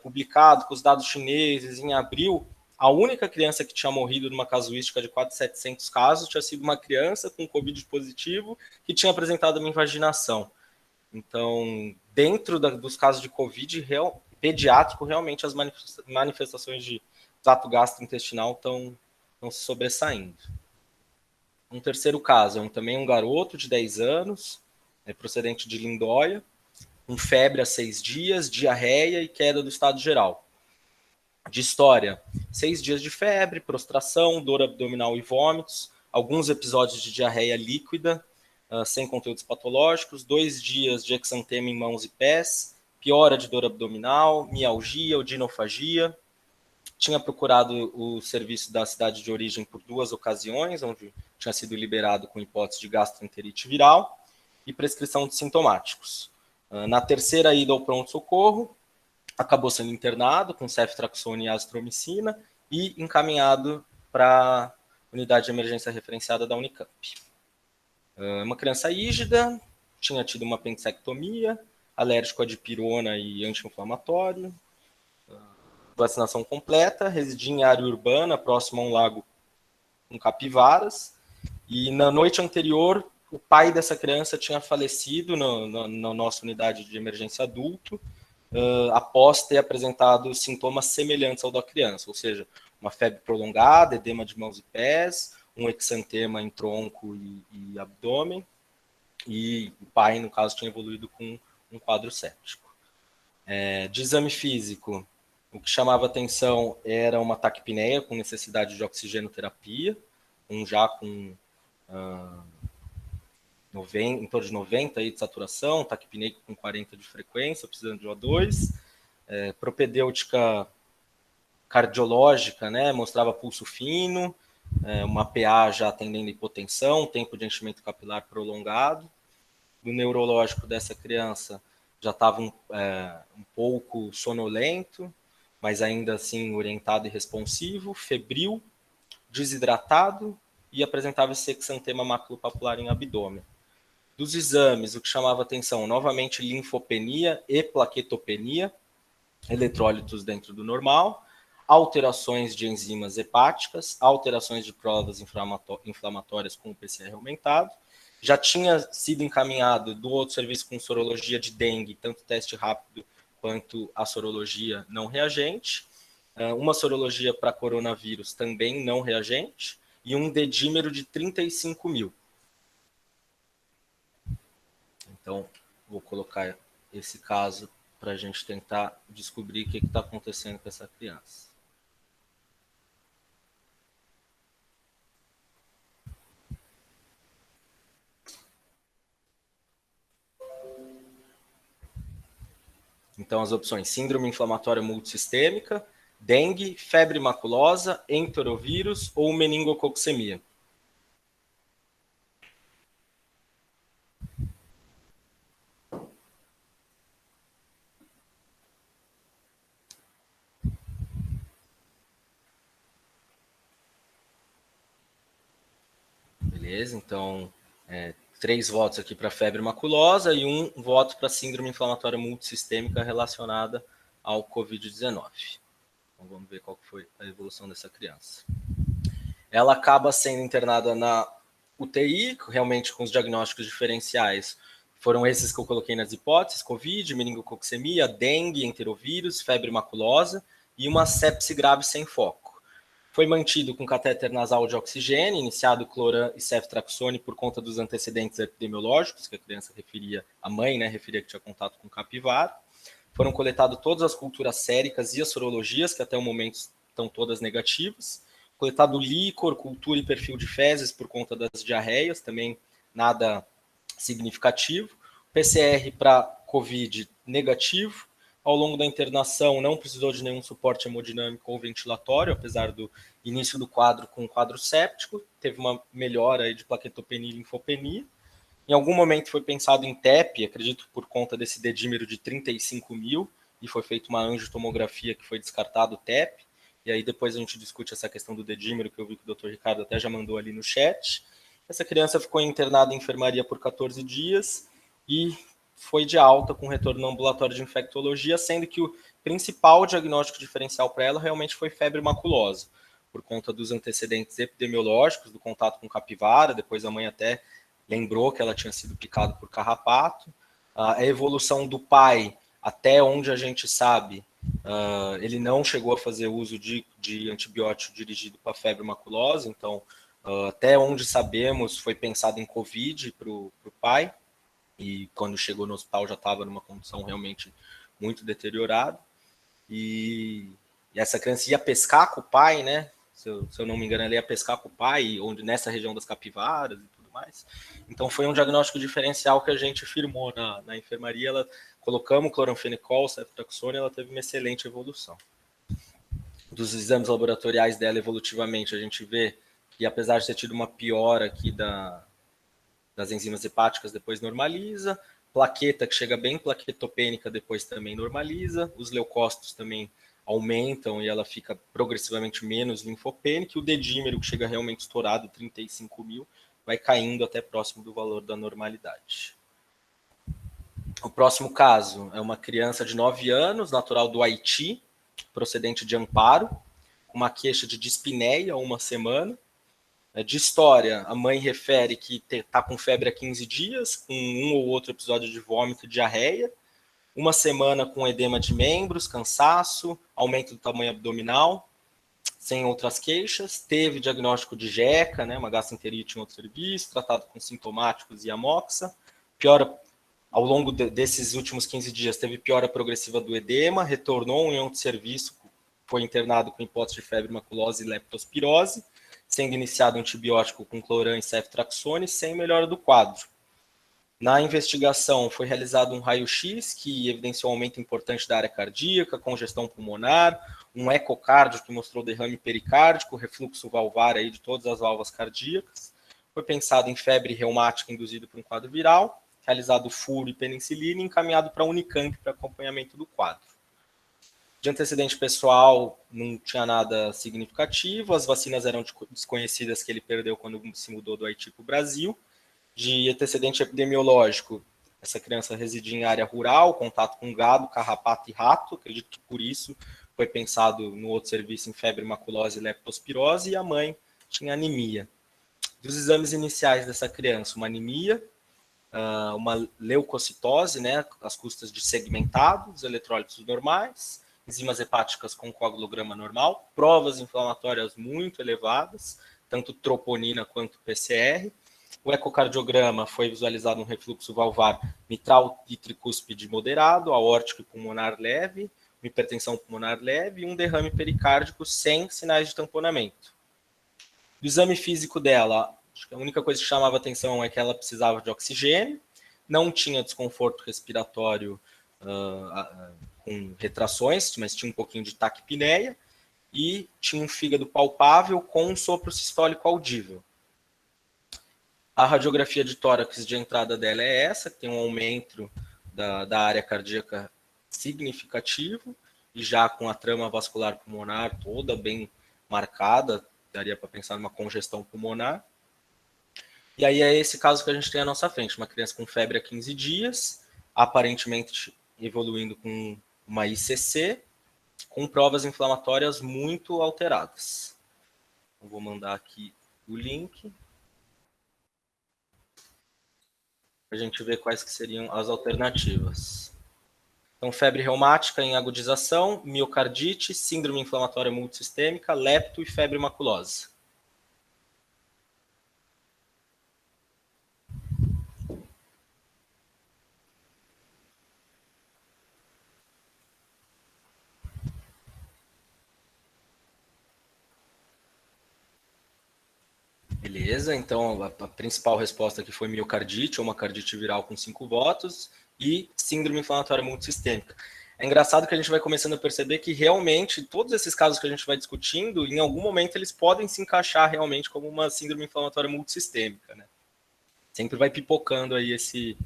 publicado com os dados chineses em abril, a única criança que tinha morrido numa casuística de 4.700 casos tinha sido uma criança com Covid positivo que tinha apresentado uma invaginação. Então, dentro dos casos de Covid pediátrico, realmente as manifestações de trato gastrointestinal estão se sobressaindo. Um terceiro caso é também um garoto de 10 anos, procedente de Lindóia, com febre há 6 dias, diarreia e queda do estado geral. De história, 6 dias de febre, prostração, dor abdominal e vômitos, alguns episódios de diarreia líquida, sem conteúdos patológicos, 2 dias de exantema em mãos e pés, piora de dor abdominal, mialgia, odinofagia. Tinha procurado o serviço da cidade de origem por 2 ocasiões, onde tinha sido liberado com hipótese de gastroenterite viral e prescrição de sintomáticos. Na terceira ida ao pronto-socorro, acabou sendo internado com ceftriaxona e azitromicina e encaminhado para a unidade de emergência referenciada da Unicamp. Uma criança rígida, tinha tido uma apendicectomia, alérgico a dipirona e anti-inflamatório, vacinação completa, residia em área urbana, próximo a um lago com capivaras, e na noite anterior, o pai dessa criança tinha falecido na nossa unidade de emergência adulto, após ter apresentado sintomas semelhantes ao da criança, ou seja, uma febre prolongada, edema de mãos e pés, um exantema em tronco e abdômen, e o pai, no caso, tinha evoluído com um quadro séptico. De exame físico, o que chamava atenção era uma taquipneia com necessidade de oxigenoterapia, já com em torno de 90 aí de saturação, taquipneico com 40 de frequência, precisando de O2, propedêutica cardiológica, né, mostrava pulso fino, uma PA já atendendo hipotensão, tempo de enchimento capilar prolongado. No neurológico dessa criança já estava um pouco sonolento, mas ainda assim orientado e responsivo, febril, desidratado e apresentava esse exantema maculopapular em abdômen. Dos exames, o que chamava atenção, novamente linfopenia e plaquetopenia, eletrólitos dentro do normal, alterações de enzimas hepáticas, alterações de provas inflamatórias com o PCR aumentado. Já tinha sido encaminhado do outro serviço com sorologia de dengue, tanto teste rápido quanto a sorologia não reagente, uma sorologia para coronavírus também não reagente, e um dedímero de 35 mil. Então, vou colocar esse caso para a gente tentar descobrir o que está acontecendo com essa criança. Então, as opções: síndrome inflamatória multissistêmica, dengue, febre maculosa, enterovírus ou meningococcemia. Beleza, então, 3 votos aqui para febre maculosa e 1 voto para síndrome inflamatória multissistêmica relacionada ao Covid-19. Então, vamos ver qual foi a evolução dessa criança. Ela acaba sendo internada na UTI, realmente com os diagnósticos diferenciais. Foram esses que eu coloquei nas hipóteses: Covid, meningococcemia, dengue, enterovírus, febre maculosa e uma sepse grave sem foco. Foi mantido com catéter nasal de oxigênio, iniciado cloran e ceftraxone por conta dos antecedentes epidemiológicos, que a criança referia, a mãe, né, referia que tinha contato com capivara. Foram coletadas todas as culturas séricas e as sorologias, que até o momento estão todas negativas. Coletado líquor, cultura e perfil de fezes por conta das diarreias, também nada significativo. PCR para COVID negativo. Ao longo da internação, não precisou de nenhum suporte hemodinâmico ou ventilatório, apesar do início do quadro com quadro séptico. Teve uma melhora aí de plaquetopenia e linfopenia. Em algum momento foi pensado em TEP, acredito por conta desse dedímero de 35 mil, e foi feita uma angiotomografia que foi descartado o TEP. E aí depois a gente discute essa questão do dedímero, que eu vi que o Dr. Ricardo até já mandou ali no chat. Essa criança ficou internada em enfermaria por 14 dias e foi de alta com retorno no ambulatório de infectologia, sendo que o principal diagnóstico diferencial para ela realmente foi febre maculosa, por conta dos antecedentes epidemiológicos, do contato com capivara. Depois a mãe até lembrou que ela tinha sido picada por carrapato. A evolução do pai, até onde a gente sabe, ele não chegou a fazer uso de antibiótico dirigido para febre maculosa, então até onde sabemos foi pensado em Covid para o pai, e quando chegou no hospital já estava numa condição realmente muito deteriorada. E essa criança ia pescar com o pai, né? Se eu não me engano, ela ia pescar com o pai, onde nessa região das capivaras e tudo mais. Então foi um diagnóstico diferencial que a gente firmou na enfermaria. Colocamos cloranfenicol, ceftraxone, ela teve uma excelente evolução. Dos exames laboratoriais dela, evolutivamente, a gente vê que, apesar de ter tido uma piora aqui das enzimas hepáticas, depois normaliza. Plaqueta, que chega bem plaquetopênica, depois também normaliza. Os leucócitos também aumentam e ela fica progressivamente menos linfopênica. E o dedímero, que chega realmente estourado, 35 mil, vai caindo até próximo do valor da normalidade. O próximo caso é uma criança de 9 anos, natural do Haiti, procedente de Amparo, com uma queixa de dispneia há uma semana. De história, a mãe refere que está com febre há 15 dias, com um ou outro episódio de vômito e diarreia, uma semana com edema de membros, cansaço, aumento do tamanho abdominal, sem outras queixas. Teve diagnóstico de jeca, né, uma gastroenterite em outro serviço, tratado com sintomáticos e amoxa. Piora, ao longo desses últimos 15 dias, teve piora progressiva do edema, retornou em outro serviço, foi internado com hipótese de febre maculosa e leptospirose, sendo iniciado um antibiótico com cloran e ceftraxone, sem melhora do quadro. Na investigação, foi realizado um raio-x, que evidenciou um aumento importante da área cardíaca, congestão pulmonar, um ecocardio que mostrou derrame pericárdico, refluxo valvar aí de todas as válvulas cardíacas. Foi pensado em febre reumática induzida por um quadro viral, realizado furo e penicilina e encaminhado para a Unicamp para acompanhamento do quadro. De antecedente pessoal, não tinha nada significativo, as vacinas eram desconhecidas que ele perdeu quando se mudou do Haiti para o Brasil. De antecedente epidemiológico, essa criança residia em área rural, contato com gado, carrapato e rato, acredito que por isso foi pensado no outro serviço em febre maculosa e leptospirose, e a mãe tinha anemia. Dos exames iniciais dessa criança, uma anemia, uma leucocitose, né, as custas de segmentado, os eletrólitos normais, enzimas hepáticas com coagulograma normal, provas inflamatórias muito elevadas, tanto troponina quanto PCR. O ecocardiograma foi visualizado um refluxo valvar mitral e tricúspide moderado, aórtico e pulmonar leve, uma hipertensão pulmonar leve e um derrame pericárdico sem sinais de tamponamento. Do exame físico dela, acho que a única coisa que chamava atenção é que ela precisava de oxigênio, não tinha desconforto respiratório com retrações, mas tinha um pouquinho de taquipneia, e tinha um fígado palpável com um sopro sistólico audível. A radiografia de tórax de entrada dela é essa, que tem um aumento da área cardíaca significativo, e já com a trama vascular pulmonar toda bem marcada, daria para pensar numa congestão pulmonar. E aí é esse caso que a gente tem à nossa frente, uma criança com febre há 15 dias, aparentemente evoluindo com uma ICC, com provas inflamatórias muito alteradas. Eu vou mandar aqui o link para a gente ver quais que seriam as alternativas. Então, febre reumática em agudização, miocardite, síndrome inflamatória multissistêmica, lepto e febre maculosa. Beleza, então a principal resposta aqui foi miocardite, ou uma cardite viral com 5 votos, e síndrome inflamatória multissistêmica. É engraçado que a gente vai começando a perceber que realmente todos esses casos que a gente vai discutindo, em algum momento eles podem se encaixar realmente como uma síndrome inflamatória multissistêmica, né? Sempre vai pipocando aí esse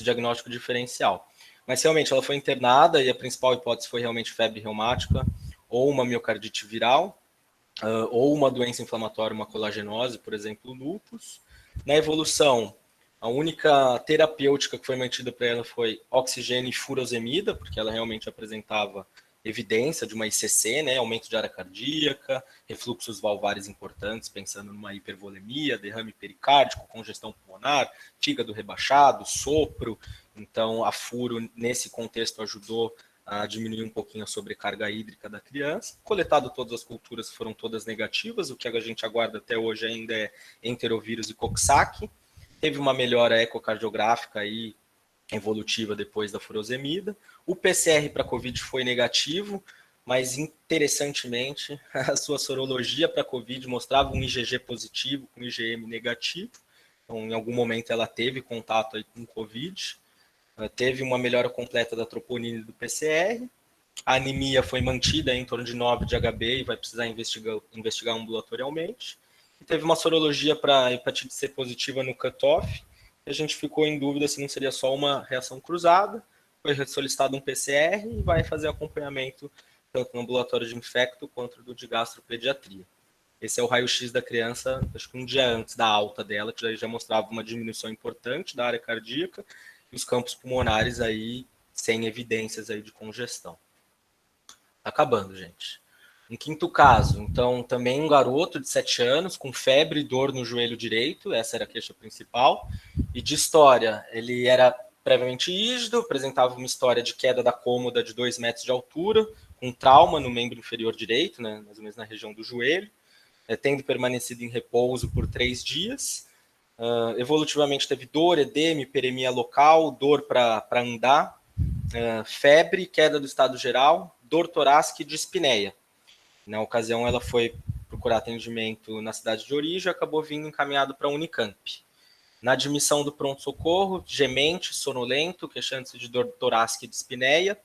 diagnóstico diferencial. Mas realmente ela foi internada e a principal hipótese foi realmente febre reumática ou uma miocardite viral, ou uma doença inflamatória, uma colagenose, por exemplo, lúpus. Na evolução, a única terapêutica que foi mantida para ela foi oxigênio e furosemida, porque ela realmente apresentava evidência de uma ICC, né, aumento de área cardíaca, refluxos valvares importantes, pensando numa hipervolemia, derrame pericárdico, congestão pulmonar, fígado rebaixado, sopro. Então, a furo, nesse contexto, ajudou a diminuir um pouquinho a sobrecarga hídrica da criança. Coletado todas as culturas, foram todas negativas, o que a gente aguarda até hoje ainda é enterovírus e Coxsackie. Teve uma melhora ecocardiográfica aí, evolutiva depois da furosemida. O PCR para COVID foi negativo, mas interessantemente, a sua sorologia para COVID mostrava um IgG positivo com IgM negativo. Então, em algum momento ela teve contato aí com COVID. Teve uma melhora completa da troponina do PCR. A anemia foi mantida em torno de 9 de HB e vai precisar investigar ambulatorialmente. E teve uma sorologia para hepatite C positiva no cutoff. A gente ficou em dúvida se não seria só uma reação cruzada. Foi solicitado um PCR e vai fazer acompanhamento tanto no ambulatório de infecto quanto do de gastropediatria. Esse é o raio-x da criança, acho que um dia antes da alta dela, que já mostrava uma diminuição importante da área cardíaca e os campos pulmonares aí sem evidências aí de congestão. Tá acabando, gente. Em quinto caso, então, também um garoto de 7 anos com febre e dor no joelho direito, essa era a queixa principal. E de história, ele era previamente rígido, apresentava uma história de queda da cômoda de 2 metros de altura, com trauma no membro inferior direito, né, mais ou menos na região do joelho, tendo permanecido em repouso por 3 dias. Evolutivamente teve dor, edema, hiperemia local, dor para andar, febre, queda do estado geral, dor torácica e dispneia. Na ocasião, ela foi procurar atendimento na cidade de origem e acabou vindo encaminhado para a Unicamp. Na admissão do pronto-socorro, gemente, sonolento, queixando-se de dor torácica e dispneia,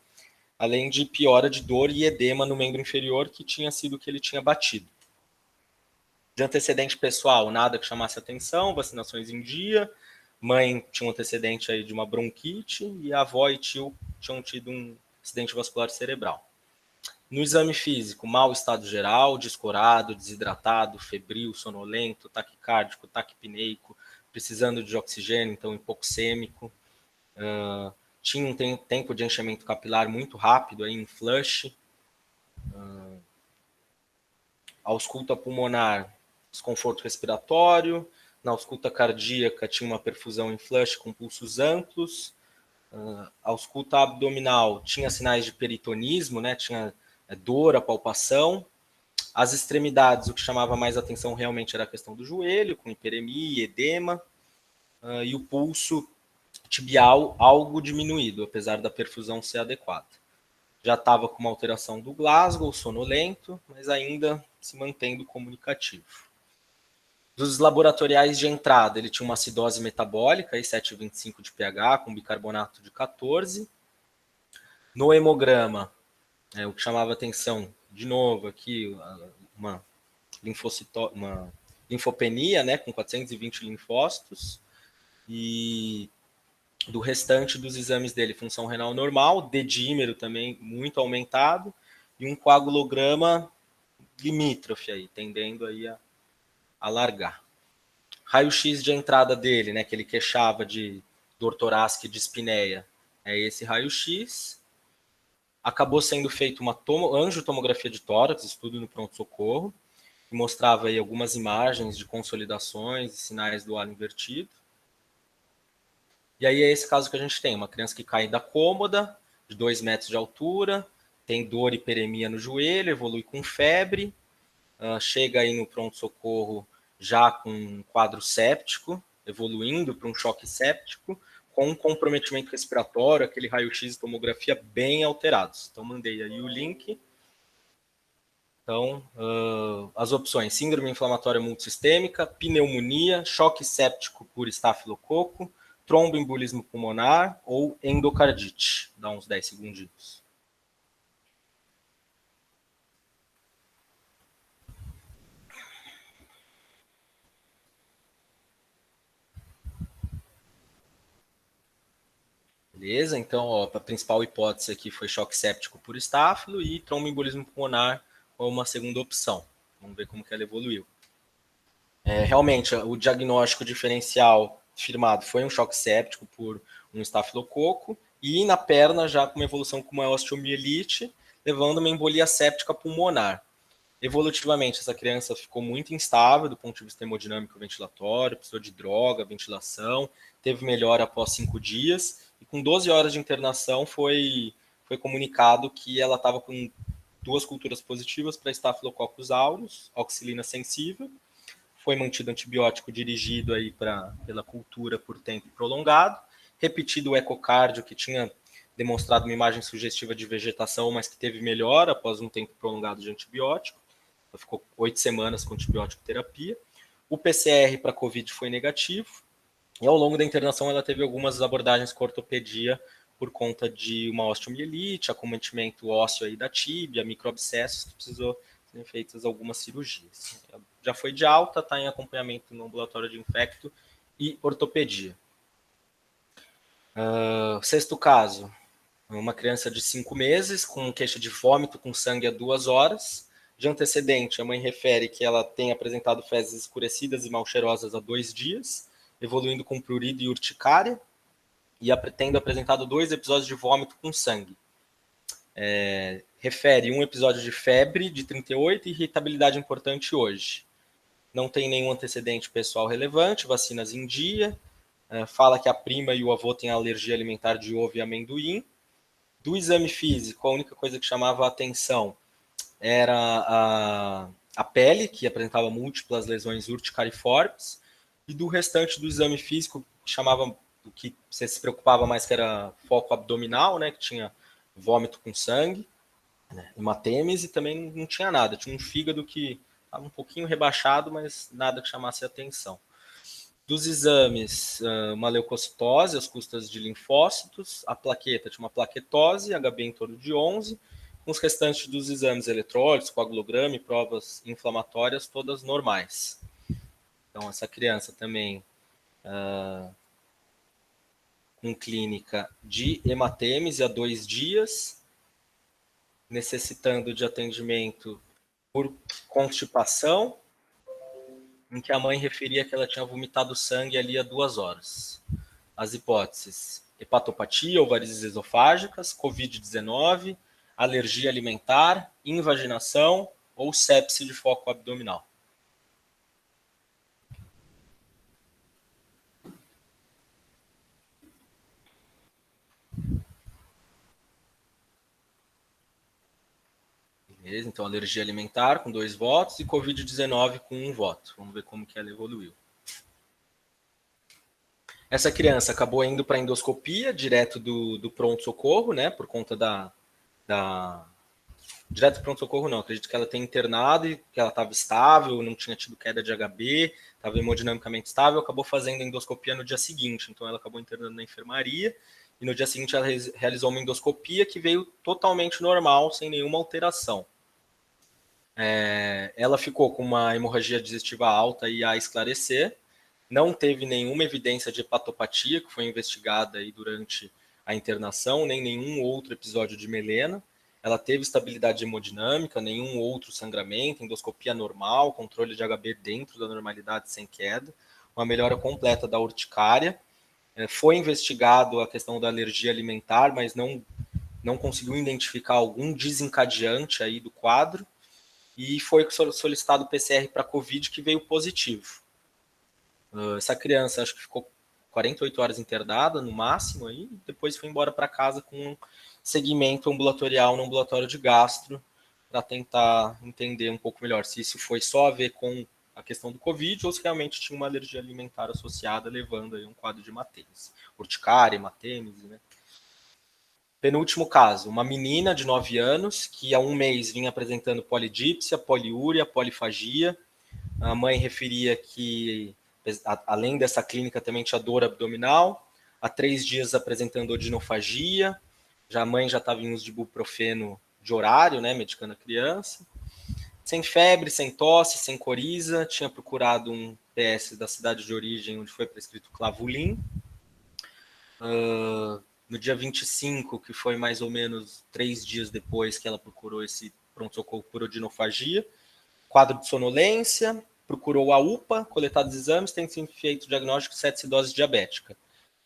além de piora de dor e edema no membro inferior, que tinha sido o que ele tinha batido. De antecedente pessoal, nada que chamasse atenção, vacinações em dia, mãe tinha um antecedente aí de uma bronquite e a avó e tio tinham tido um acidente vascular cerebral. No exame físico, mau estado geral, descorado, desidratado, febril, sonolento, taquicárdico, taquipneico, precisando de oxigênio, então hipoxêmico. Tinha um tempo de enchimento capilar muito rápido, aí, em flush. Ausculta pulmonar, desconforto respiratório. Na ausculta cardíaca, tinha uma perfusão em flush com pulsos amplos. A ausculta abdominal tinha sinais de peritonismo, né? Tinha dor, a palpação. As extremidades, o que chamava mais atenção realmente era a questão do joelho, com hiperemia, edema, e o pulso tibial algo diminuído, apesar da perfusão ser adequada. Já estava com uma alteração do Glasgow, sonolento, mas ainda se mantendo comunicativo. Dos laboratoriais de entrada, ele tinha uma acidose metabólica, 7,25 de pH, com bicarbonato de 14. No hemograma, o que chamava atenção, de novo, aqui, uma linfopenia, né, com 420 linfócitos, e do restante dos exames dele, função renal normal, dedímero também muito aumentado, e um coagulograma limítrofe aí, tendendo aí a largar. Raio-X de entrada dele, né, que ele queixava de dor torácica e de espineia, é esse raio-X. Acabou sendo feita uma angiotomografia de tórax, estudo no pronto-socorro, que mostrava aí algumas imagens de consolidações e sinais do halo invertido. E aí é esse caso que a gente tem, uma criança que cai da cômoda, de 2 metros de altura, tem dor e hiperemia no joelho, evolui com febre, chega aí no pronto-socorro já com um quadro séptico, evoluindo para um choque séptico, com um comprometimento respiratório, aquele raio-x e tomografia bem alterados. Então, mandei aí o link. Então, as opções: síndrome inflamatória multissistêmica, pneumonia, choque séptico por estafilococo, tromboembolismo pulmonar ou endocardite. Dá uns 10 segundinhos. Beleza, então a principal hipótese aqui foi choque séptico por estáfilo e tromboembolismo pulmonar como uma segunda opção. Vamos ver como que ela evoluiu. Realmente, o diagnóstico diferencial firmado foi um choque séptico por um estafilococo e na perna já com uma evolução com uma osteomielite, levando uma embolia séptica pulmonar. Evolutivamente, essa criança ficou muito instável do ponto de vista hemodinâmico ventilatório, precisou de droga, ventilação, teve melhora após 5 dias, e com 12 horas de internação foi comunicado que ela estava com 2 culturas positivas para Staphylococcus aureus, oxilina sensível, foi mantido antibiótico dirigido aí pela cultura por tempo prolongado, repetido o ecocardio, que tinha demonstrado uma imagem sugestiva de vegetação, mas que teve melhora após um tempo prolongado de antibiótico. Ela ficou 8 semanas com antibiótico terapia. O PCR para COVID foi negativo. E ao longo da internação ela teve algumas abordagens com ortopedia por conta de uma osteomielite, acometimento ósseo aí da tíbia, microabscessos, que precisou ser feitas algumas cirurgias. Já foi de alta, está em acompanhamento no ambulatório de infecto e ortopedia. Sexto caso, uma criança de 5 meses com queixa de vômito com sangue há 2 horas. De antecedente, a mãe refere que ela tem apresentado fezes escurecidas e mal cheirosas há 2 dias, evoluindo com prurido e urticária, e tendo apresentado 2 episódios de vômito com sangue. Refere um episódio de febre de 38 e irritabilidade importante hoje. Não tem nenhum antecedente pessoal relevante, vacinas em dia, fala que a prima e o avô têm alergia alimentar de ovo e amendoim. Do exame físico, a única coisa que chamava a atenção era a pele, que apresentava múltiplas lesões urticariformes, e do restante do exame físico, o que você se preocupava mais, que era foco abdominal, né, que tinha vômito com sangue, né, hematêmese, e também não tinha nada, tinha um fígado que estava um pouquinho rebaixado, mas nada que chamasse a atenção. Dos exames, uma leucocitose, as custas de linfócitos, a plaqueta tinha uma plaquetose, HB em torno de 11, com os restantes dos exames eletrólitos, coagulograma e provas inflamatórias, todas normais. Então, essa criança também com clínica de hematêmese há 2 dias, necessitando de atendimento por constipação, em que a mãe referia que ela tinha vomitado sangue ali há 2 horas. As hipóteses: hepatopatia ou varizes esofágicas, COVID-19, alergia alimentar, invaginação ou sepse de foco abdominal. Beleza? Então, alergia alimentar com 2 votos e COVID-19 com 1 voto. Vamos ver como que ela evoluiu. Essa criança acabou indo para a endoscopia, direto do pronto-socorro, né? Por conta direto do pronto-socorro não, acredito que ela tenha internado e que ela estava estável, não tinha tido queda de HB, estava hemodinamicamente estável, acabou fazendo endoscopia no dia seguinte, então ela acabou internando na enfermaria e no dia seguinte ela realizou uma endoscopia que veio totalmente normal, sem nenhuma alteração. Ela ficou com uma hemorragia digestiva alta e a esclarecer, não teve nenhuma evidência de hepatopatia que foi investigada aí durante a internação, nem nenhum outro episódio de melena. Ela teve estabilidade hemodinâmica, nenhum outro sangramento, endoscopia normal, controle de HB dentro da normalidade sem queda, uma melhora completa da urticária. Foi investigado a questão da alergia alimentar, mas não conseguiu identificar algum desencadeante aí do quadro, e foi solicitado o PCR para COVID, que veio positivo. Essa criança, acho que ficou 48 horas internada, no máximo, aí, depois foi embora para casa com um segmento ambulatorial no ambulatório de gastro, para tentar entender um pouco melhor se isso foi só a ver com a questão do Covid ou se realmente tinha uma alergia alimentar associada, levando aí um quadro de hematêmese, urticária, hematêmese, né? Penúltimo caso, uma menina de 9 anos que há um mês vinha apresentando polidípsia, poliúria, polifagia. A mãe referia que, além dessa clínica, também tinha dor abdominal. Há 3 dias apresentando odinofagia. A mãe já estava em uso de ibuprofeno de horário, né, medicando a criança. Sem febre, sem tosse, sem coriza. Tinha procurado um PS da cidade de origem, onde foi prescrito Clavulin. No dia 25, que foi mais ou menos 3 dias depois que ela procurou esse pronto-socorro por odinofagia, quadro de sonolência, procurou a UPA, coletados exames, tem sido feito o diagnóstico de sepsidose diabética.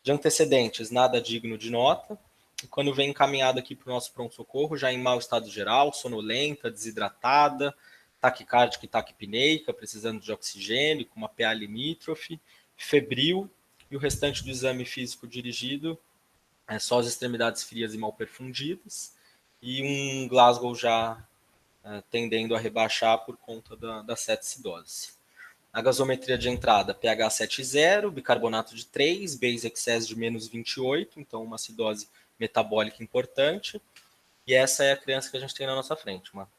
De antecedentes, nada digno de nota. E quando vem encaminhado aqui para o nosso pronto-socorro, já em mau estado geral, sonolenta, desidratada, taquicárdica e taquipneica, precisando de oxigênio, com uma PA limítrofe, febril, e o restante do exame físico dirigido só as extremidades frias e mal perfundidas, e um Glasgow já tendendo a rebaixar por conta da sepsidose. A gasometria de entrada, pH 7,0, bicarbonato de 3, base excess de menos 28, então uma acidose metabólica importante. E essa é a criança que a gente tem na nossa frente, uma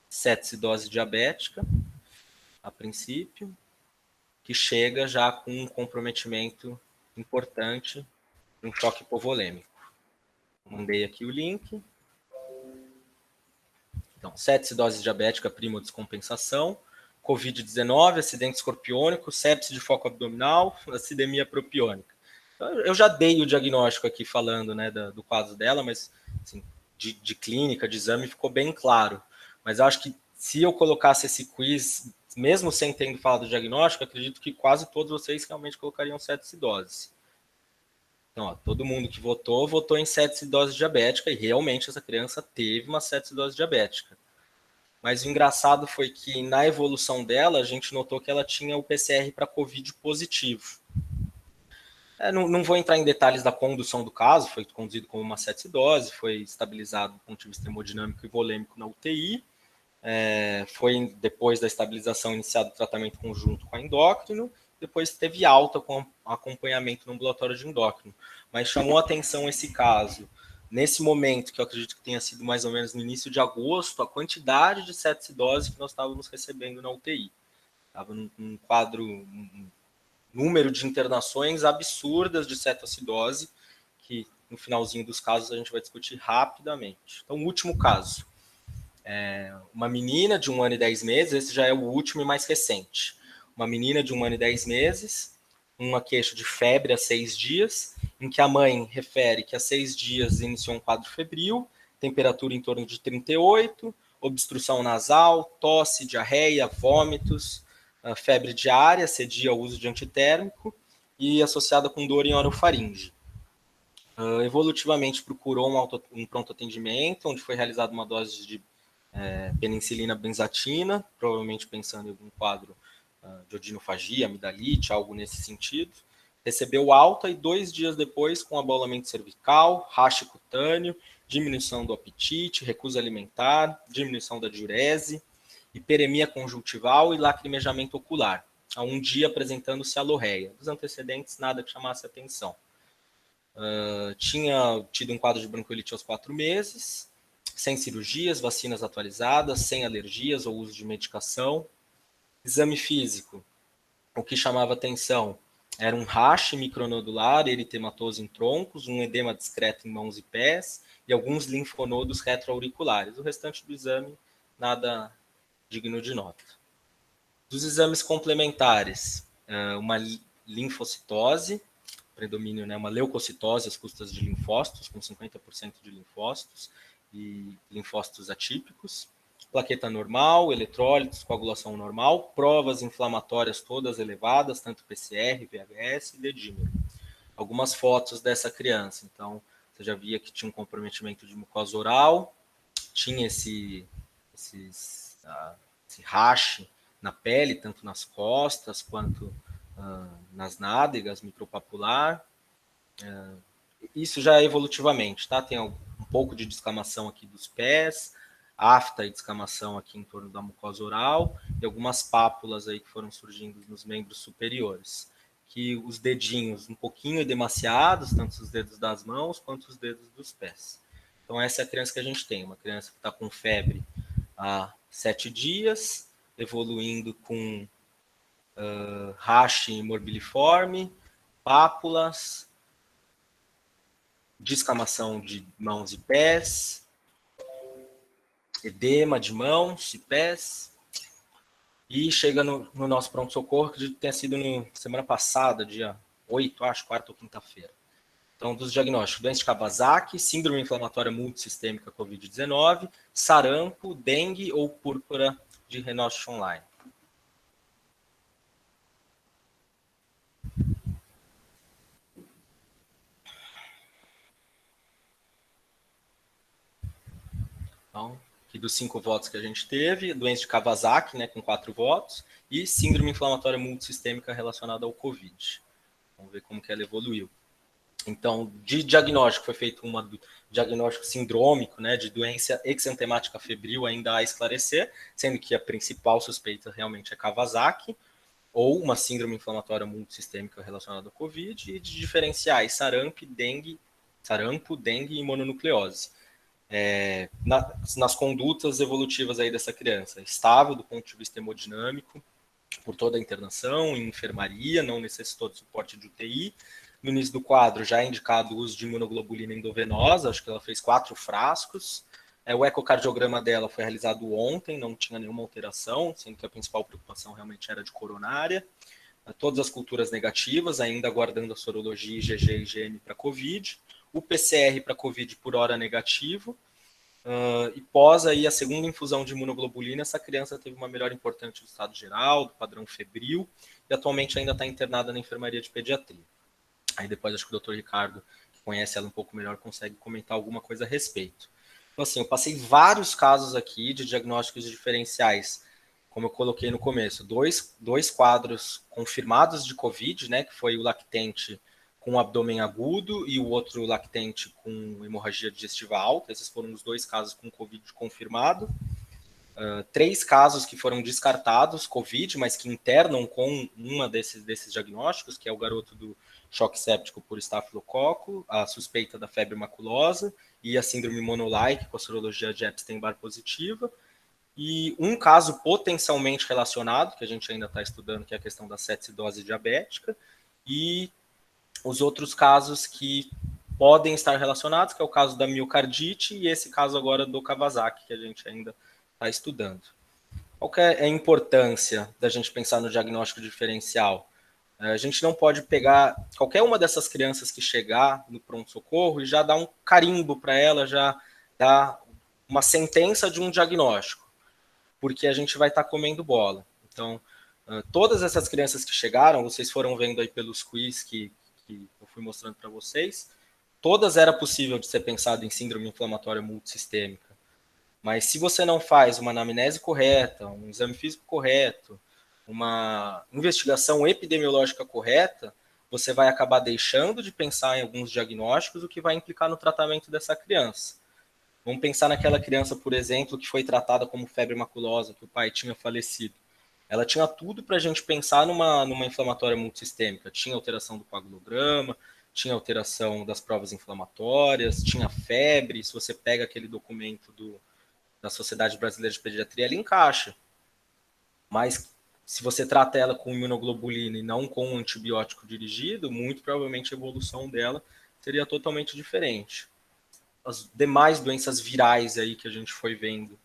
sepsidose diabética, a princípio, que chega já com um comprometimento importante, um choque hipovolêmico. Mandei aqui o link. Então, sepsidose diabética, prima descompensação, Covid-19, acidente escorpiônico, sepse de foco abdominal, acidemia propiônica. Então, eu já dei o diagnóstico aqui falando, né, do quadro dela, mas assim, de clínica, de exame, ficou bem claro. Mas eu acho que se eu colocasse esse quiz, mesmo sem ter falado do diagnóstico, acredito que quase todos vocês realmente colocariam sepsidose. Então, ó, todo mundo que votou em sepsidose diabética, e realmente essa criança teve uma sepsidose diabética. Mas o engraçado foi que na evolução dela, a gente notou que ela tinha o PCR para COVID positivo. Não vou entrar em detalhes da condução do caso, foi conduzido como uma sepsidose, foi estabilizado do ponto de vista hemodinâmico e volêmico na UTI, foi depois da estabilização iniciado o tratamento conjunto com a endócrino, depois teve alta com acompanhamento no ambulatório de endócrino. Mas chamou a atenção esse caso, nesse momento, que eu acredito que tenha sido mais ou menos no início de agosto, a quantidade de sepsidose que nós estávamos recebendo na UTI. Estava num quadro, um número de internações absurdas de cetoacidose, que no finalzinho dos casos a gente vai discutir rapidamente. Então, o último caso. Uma menina de 1 ano e 10 meses, esse já é o último e mais recente. Uma menina de 1 ano e 10 meses, uma queixa de febre há 6 dias, em que a mãe refere que há 6 dias iniciou um quadro febril, temperatura em torno de 38, obstrução nasal, tosse, diarreia, vômitos, febre diária, cedia ao uso de antitérmico e associada com dor em orofaringe. Evolutivamente procurou um pronto atendimento, onde foi realizada uma dose de penicilina benzatina, provavelmente pensando em algum quadro de odinofagia, amidalite, algo nesse sentido. Recebeu alta e 2 dias depois, com abolamento cervical, rache cutâneo, diminuição do apetite, recusa alimentar, diminuição da diurese, hiperemia conjuntival e lacrimejamento ocular. Há 1 dia apresentando-se alorreia. Dos antecedentes, nada que chamasse atenção. Tinha tido um quadro de bronquiolite aos 4 meses, sem cirurgias, vacinas atualizadas, sem alergias ou uso de medicação. Exame físico, o que chamava atenção, era um rache micronodular, eritematoso em troncos, um edema discreto em mãos e pés e alguns linfonodos retroauriculares. O restante do exame, nada digno de nota. Dos exames complementares, uma linfocitose, predomínio, né, uma leucocitose às custas de linfócitos, com 50% de linfócitos e linfócitos atípicos, plaqueta normal, eletrólitos, coagulação normal, provas inflamatórias todas elevadas, tanto PCR, VHS e dedímero. Algumas fotos dessa criança, então, você já via que tinha um comprometimento de mucosa oral, tinha esse rache na pele, tanto nas costas quanto nas nádegas, micropapular. Isso já é evolutivamente, tá? Tem um pouco de descamação aqui dos pés, afta e descamação aqui em torno da mucosa oral e algumas pápulas aí que foram surgindo nos membros superiores. Que os dedinhos um pouquinho edemaciados, tanto os dedos das mãos quanto os dedos dos pés. Então essa é a criança que a gente tem, uma criança que está com febre há 7 dias, evoluindo com rache morbiliforme, pápulas, descamação de mãos e pés, edema de mãos e pés, e chega no nosso pronto-socorro, que tenha sido na semana passada, dia 8, acho, quarta ou quinta-feira. Então, dos diagnósticos, doença de Kawasaki, síndrome inflamatória multissistêmica COVID-19, sarampo, dengue ou púrpura de Raynaud online. Então, aqui dos 5 votos que a gente teve, doença de Kawasaki, né, com 4 votos, e síndrome inflamatória multissistêmica relacionada ao COVID. Vamos ver como que ela evoluiu. Então, de diagnóstico, foi feito um diagnóstico sindrômico, né, de doença exantemática febril ainda a esclarecer, sendo que a principal suspeita realmente é Kawasaki, ou uma síndrome inflamatória multissistêmica relacionada ao COVID, e de diferenciais sarampo, dengue e mononucleose. Nas condutas evolutivas aí dessa criança, estável do ponto de vista hemodinâmico, por toda a internação, em enfermaria, não necessitou de suporte de UTI. No início do quadro, já é indicado o uso de imunoglobulina endovenosa, acho que ela fez 4 frascos. O ecocardiograma dela foi realizado ontem, não tinha nenhuma alteração, sendo que a principal preocupação realmente era de coronária. Todas as culturas negativas, ainda aguardando a sorologia IgG e IgM para COVID. O PCR para COVID por hora negativo. E pós aí a segunda infusão de imunoglobulina, essa criança teve uma melhora importante do estado geral, do padrão febril, e atualmente ainda está internada na enfermaria de pediatria. Aí depois acho que o Dr. Ricardo, que conhece ela um pouco melhor, consegue comentar alguma coisa a respeito. Então assim, eu passei vários casos aqui de diagnósticos diferenciais, como eu coloquei no começo, dois quadros confirmados de COVID, né, que foi o lactente com abdômen agudo e o outro lactente com hemorragia digestiva alta. Esses foram os 2 casos com COVID confirmado. 3 casos que foram descartados COVID, mas que internam com uma desses diagnósticos, que é o garoto do choque séptico por estafilococo, a suspeita da febre maculosa e a síndrome monolike com a sorologia de Epstein-Barr positiva. E um caso potencialmente relacionado, que a gente ainda está estudando, que é a questão da sepsidose diabética, e os outros casos que podem estar relacionados, que é o caso da miocardite e esse caso agora do Kawasaki, que a gente ainda está estudando. Qual que é a importância da gente pensar no diagnóstico diferencial? A gente não pode pegar qualquer uma dessas crianças que chegar no pronto-socorro e já dar um carimbo para ela, já dar uma sentença de um diagnóstico, porque a gente vai estar comendo bola. Então, todas essas crianças que chegaram, vocês foram vendo aí pelos quiz que eu fui mostrando para vocês, todas era possível de ser pensado em síndrome inflamatória multissistêmica. Mas se você não faz uma anamnese correta, um exame físico correto, uma investigação epidemiológica correta, você vai acabar deixando de pensar em alguns diagnósticos, o que vai implicar no tratamento dessa criança. Vamos pensar naquela criança, por exemplo, que foi tratada como febre maculosa, que o pai tinha falecido. Ela tinha tudo para a gente pensar numa inflamatória multissistêmica. Tinha alteração do coagulograma, tinha alteração das provas inflamatórias, tinha febre. Se você pega aquele documento da Sociedade Brasileira de Pediatria, ele encaixa. Mas se você trata ela com imunoglobulina e não com um antibiótico dirigido, muito provavelmente a evolução dela seria totalmente diferente. As demais doenças virais aí que a gente foi vendo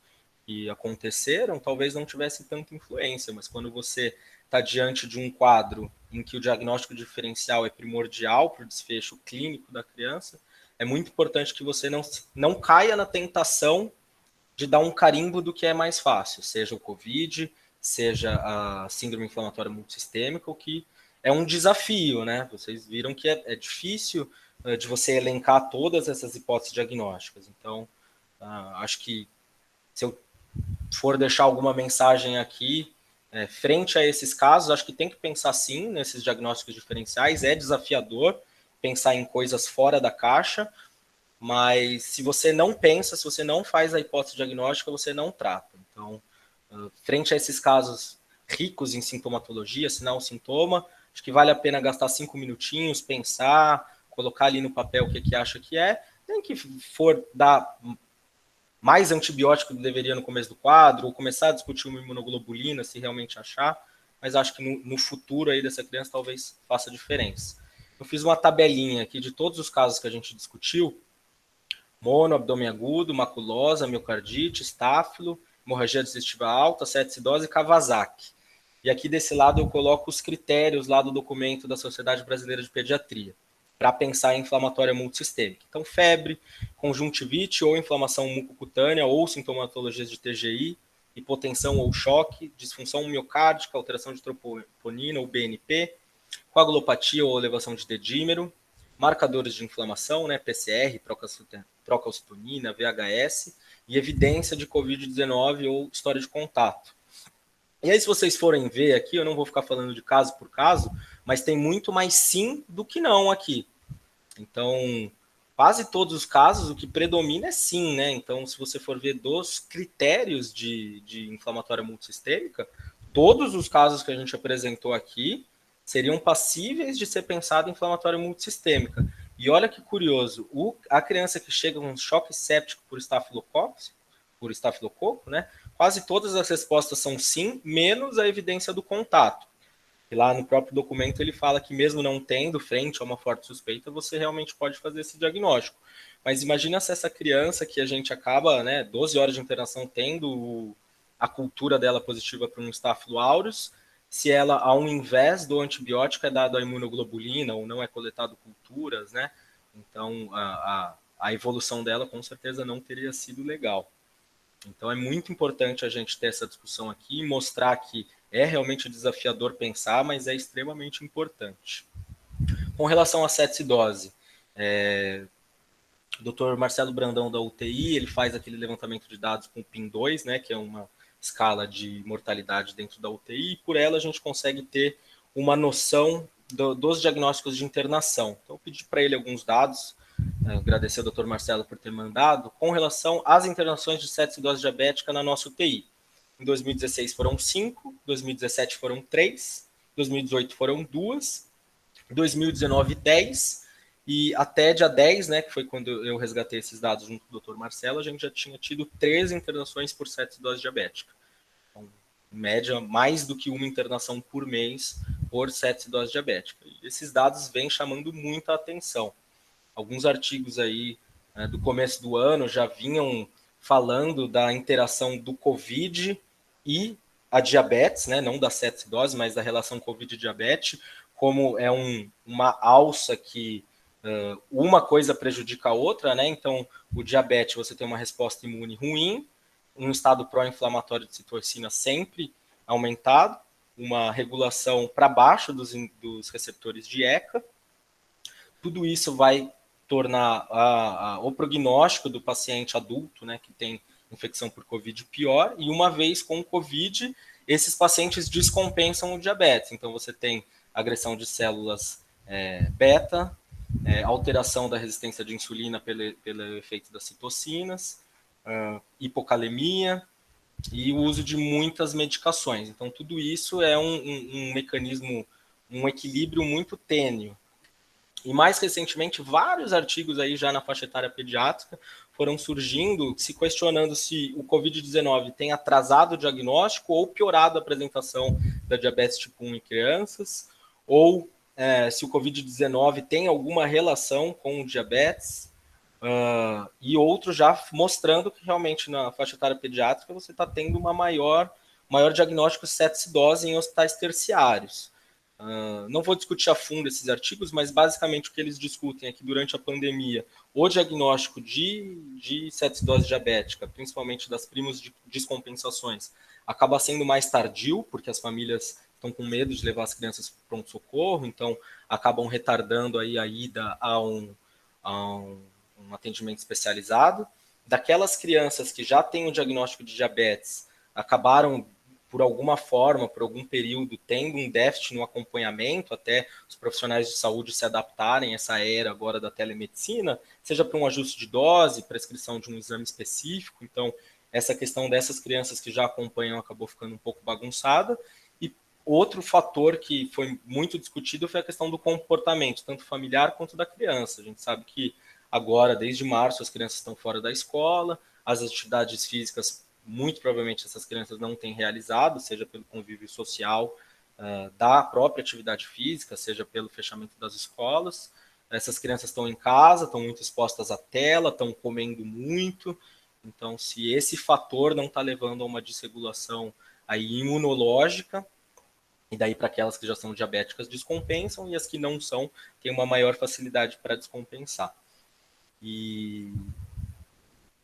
que aconteceram, talvez não tivesse tanta influência, mas quando você está diante de um quadro em que o diagnóstico diferencial é primordial para o desfecho clínico da criança, é muito importante que você não caia na tentação de dar um carimbo do que é mais fácil, seja o COVID, seja a síndrome inflamatória multissistêmica, o que é um desafio, né? Vocês viram que é difícil de você elencar todas essas hipóteses diagnósticas. Então, acho que se eu for deixar alguma mensagem aqui, frente a esses casos, acho que tem que pensar sim nesses diagnósticos diferenciais, é desafiador pensar em coisas fora da caixa, mas se você não pensa, se você não faz a hipótese diagnóstica, você não trata. Então, frente a esses casos ricos em sintomatologia, sinal, sintoma, acho que vale a pena gastar 5 minutinhos, pensar, colocar ali no papel o que acha que é. Tem que for dar mais antibiótico do que deveria no começo do quadro, ou começar a discutir uma imunoglobulina, se realmente achar, mas acho que no futuro aí dessa criança talvez faça diferença. Eu fiz uma tabelinha aqui de todos os casos que a gente discutiu: mono, abdômen agudo, maculosa, miocardite, estáfilo, hemorragia digestiva alta, sepsidose e Kawasaki. E aqui desse lado eu coloco os critérios lá do documento da Sociedade Brasileira de Pediatria, para pensar em inflamatória multissistêmica. Então, febre, conjuntivite ou inflamação mucocutânea ou sintomatologias de TGI, hipotensão ou choque, disfunção miocárdica, alteração de troponina ou BNP, coagulopatia ou elevação de dedímero, marcadores de inflamação, né, PCR, procalcitonina, VHS, e evidência de COVID-19 ou história de contato. E aí, se vocês forem ver aqui, eu não vou ficar falando de caso por caso, mas tem muito mais sim do que não aqui. Então, quase todos os casos, o que predomina é sim, né? Então, se você for ver dos critérios de inflamatória multissistêmica, todos os casos que a gente apresentou aqui seriam passíveis de ser pensado em inflamatória multissistêmica. E olha que curioso, a criança que chega com um choque séptico por estafilococo, né? Quase todas as respostas são sim, menos a evidência do contato. E lá no próprio documento ele fala que mesmo não tendo frente a uma forte suspeita, você realmente pode fazer esse diagnóstico. Mas imagina se essa criança que a gente acaba, né, 12 horas de internação tendo a cultura dela positiva para um Staphylo aureus, se ela, ao invés do antibiótico, é dado a imunoglobulina ou não é coletado culturas, né? Então a evolução dela com certeza não teria sido legal. Então é muito importante a gente ter essa discussão aqui e mostrar que é realmente desafiador pensar, mas é extremamente importante. Com relação à sepsidose, o Dr. Marcelo Brandão da UTI, ele faz aquele levantamento de dados com o PIN2, né, que é uma escala de mortalidade dentro da UTI, e por ela a gente consegue ter uma noção dos diagnósticos de internação. Então eu pedi para ele alguns dados, agradecer ao Dr. Marcelo por ter mandado, com relação às internações de sepsidose diabética na nossa UTI. Em 2016 foram 5, 2017 foram 3, 2018 foram 2, 2019 10, e até dia 10, né, que foi quando eu resgatei esses dados junto com o Dr. Marcelo, a gente já tinha tido 13 internações por sepsidose diabética. Então, em média, mais do que uma internação por mês por sepsidose diabética. E esses dados vêm chamando muita atenção. Alguns artigos aí do começo do ano já vinham falando da interação do COVID e a diabetes, né? Não da sepsidose, mas da relação COVID e diabetes, como é uma alça que uma coisa prejudica a outra, né? Então, o diabetes, você tem uma resposta imune ruim, um estado pró-inflamatório de citocina sempre aumentado, uma regulação para baixo dos receptores de ECA. Tudo isso vai tornar o prognóstico do paciente adulto, né, que tem infecção por COVID pior, e uma vez com o COVID, esses pacientes descompensam o diabetes. Então, você tem agressão de células beta, alteração da resistência de insulina pelo efeito das citocinas, hipocalemia e o uso de muitas medicações. Então, tudo isso é um mecanismo, um equilíbrio muito tênue. E mais recentemente, vários artigos aí já na faixa etária pediátrica, foram surgindo, se questionando se o Covid-19 tem atrasado o diagnóstico ou piorado a apresentação da diabetes tipo 1 em crianças, ou se o Covid-19 tem alguma relação com o diabetes, e outros já mostrando que realmente na faixa etária pediátrica você está tendo maior diagnóstico de cetoacidose em hospitais terciários. Não vou discutir a fundo esses artigos, mas basicamente o que eles discutem é que durante a pandemia o diagnóstico de cetoacidose diabética, principalmente das primos de descompensações, acaba sendo mais tardio, porque as famílias estão com medo de levar as crianças para o pronto-socorro, então acabam retardando aí a ida a um atendimento especializado. Daquelas crianças que já têm o diagnóstico de diabetes, acabaram por alguma forma, por algum período, tendo um déficit no acompanhamento, até os profissionais de saúde se adaptarem a essa era agora da telemedicina, seja para um ajuste de dose, prescrição de um exame específico. Então, essa questão dessas crianças que já acompanham acabou ficando um pouco bagunçada. E outro fator que foi muito discutido foi a questão do comportamento, tanto familiar quanto da criança. A gente sabe que agora, desde março, as crianças estão fora da escola, as atividades físicas muito provavelmente essas crianças não têm realizado, seja pelo convívio social da própria atividade física, seja pelo fechamento das escolas. Essas crianças estão em casa, estão muito expostas à tela, estão comendo muito. Então, se esse fator não está levando a uma desregulação aí imunológica, e daí para aquelas que já são diabéticas descompensam, e as que não são têm uma maior facilidade para descompensar. E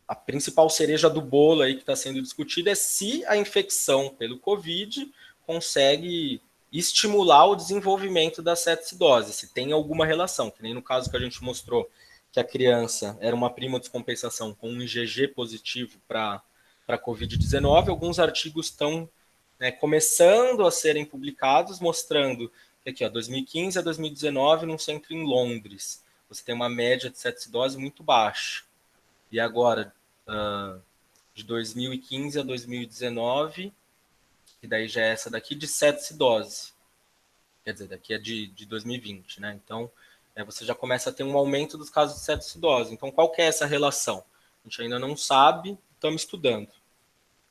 a principal cereja do bolo aí que está sendo discutida é se a infecção pelo Covid consegue estimular o desenvolvimento da cetoacidose, se tem alguma relação, que nem no caso que a gente mostrou, que a criança era uma prima descompensação com um IgG positivo para Covid-19, alguns artigos estão começando a serem publicados, mostrando que aqui, 2015 a 2019, num centro em Londres, você tem uma média de cetoacidose muito baixa. E agora, de 2015 a 2019, e daí já é essa daqui de cetoacidose. Quer dizer, daqui é de 2020, né? Então, você já começa a ter um aumento dos casos de cetoacidose. Então, qual que é essa relação? A gente ainda não sabe, estamos estudando.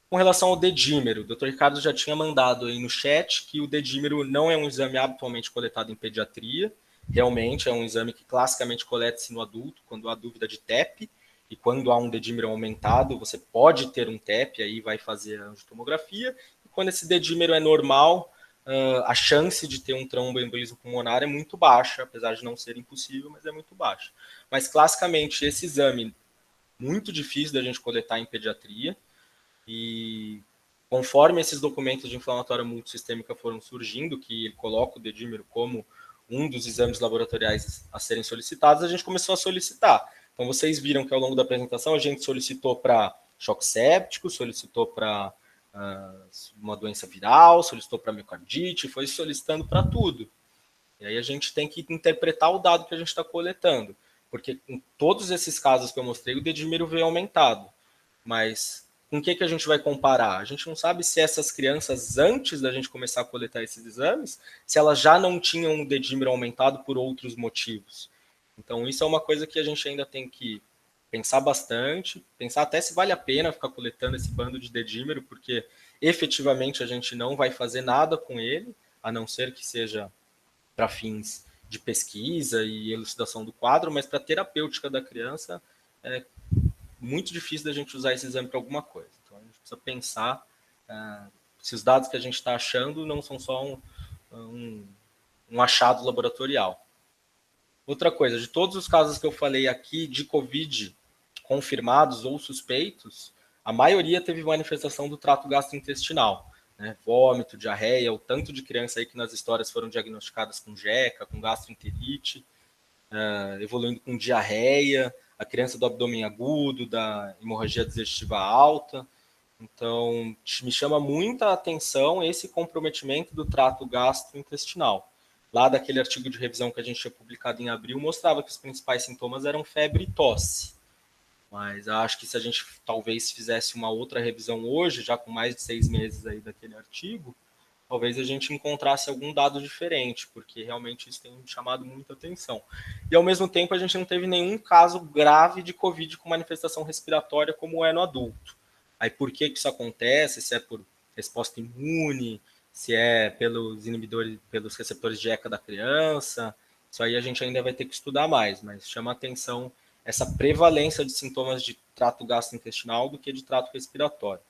Com relação ao dedímero, o Dr. Ricardo já tinha mandado aí no chat que o dedímero não é um exame habitualmente coletado em pediatria. Realmente é um exame que classicamente coleta-se no adulto, quando há dúvida de TEP, e quando há um dedímero aumentado, você pode ter um TEP, aí vai fazer a angiotomografia. E quando esse dedímero é normal, a chance de ter um tromboembolismo pulmonar é muito baixa, apesar de não ser impossível, mas é muito baixa. Mas classicamente esse exame muito difícil da gente coletar em pediatria, e conforme esses documentos de inflamatória multissistêmica foram surgindo, que ele coloca o dedímero como um dos exames laboratoriais a serem solicitados, a gente começou a solicitar. Então, vocês viram que ao longo da apresentação a gente solicitou para choque séptico, solicitou para uma doença viral, solicitou para miocardite, foi solicitando para tudo. E aí a gente tem que interpretar o dado que a gente está coletando, porque em todos esses casos que eu mostrei, o dedímero veio aumentado. Mas com o que a gente vai comparar? A gente não sabe se essas crianças, antes da gente começar a coletar esses exames, se elas já não tinham o dedímero aumentado por outros motivos. Então, isso é uma coisa que a gente ainda tem que pensar bastante, pensar até se vale a pena ficar coletando esse bando de dedímero, porque efetivamente a gente não vai fazer nada com ele, a não ser que seja para fins de pesquisa e elucidação do quadro, mas para a terapêutica da criança é muito difícil da gente usar esse exame para alguma coisa. Então, a gente precisa pensar se os dados que a gente está achando não são só um achado laboratorial. Outra coisa, de todos os casos que eu falei aqui de COVID confirmados ou suspeitos, a maioria teve manifestação do trato gastrointestinal, né? Vômito, diarreia, o tanto de criança aí que nas histórias foram diagnosticadas com jeca, com gastroenterite, evoluindo com diarreia, a criança do abdômen agudo, da hemorragia digestiva alta. Então, me chama muita atenção esse comprometimento do trato gastrointestinal. Lá daquele artigo de revisão que a gente tinha publicado em abril, mostrava que os principais sintomas eram febre e tosse. Mas acho que se a gente talvez fizesse uma outra revisão hoje, já com mais de 6 meses aí daquele artigo, talvez a gente encontrasse algum dado diferente, porque realmente isso tem chamado muita atenção. E, ao mesmo tempo, a gente não teve nenhum caso grave de Covid com manifestação respiratória, como é no adulto. Aí, por que isso acontece? Se é por resposta imune, se é pelos inibidores, pelos receptores de ECA da criança, isso aí a gente ainda vai ter que estudar mais, mas chama atenção essa prevalência de sintomas de trato gastrointestinal do que de trato respiratório.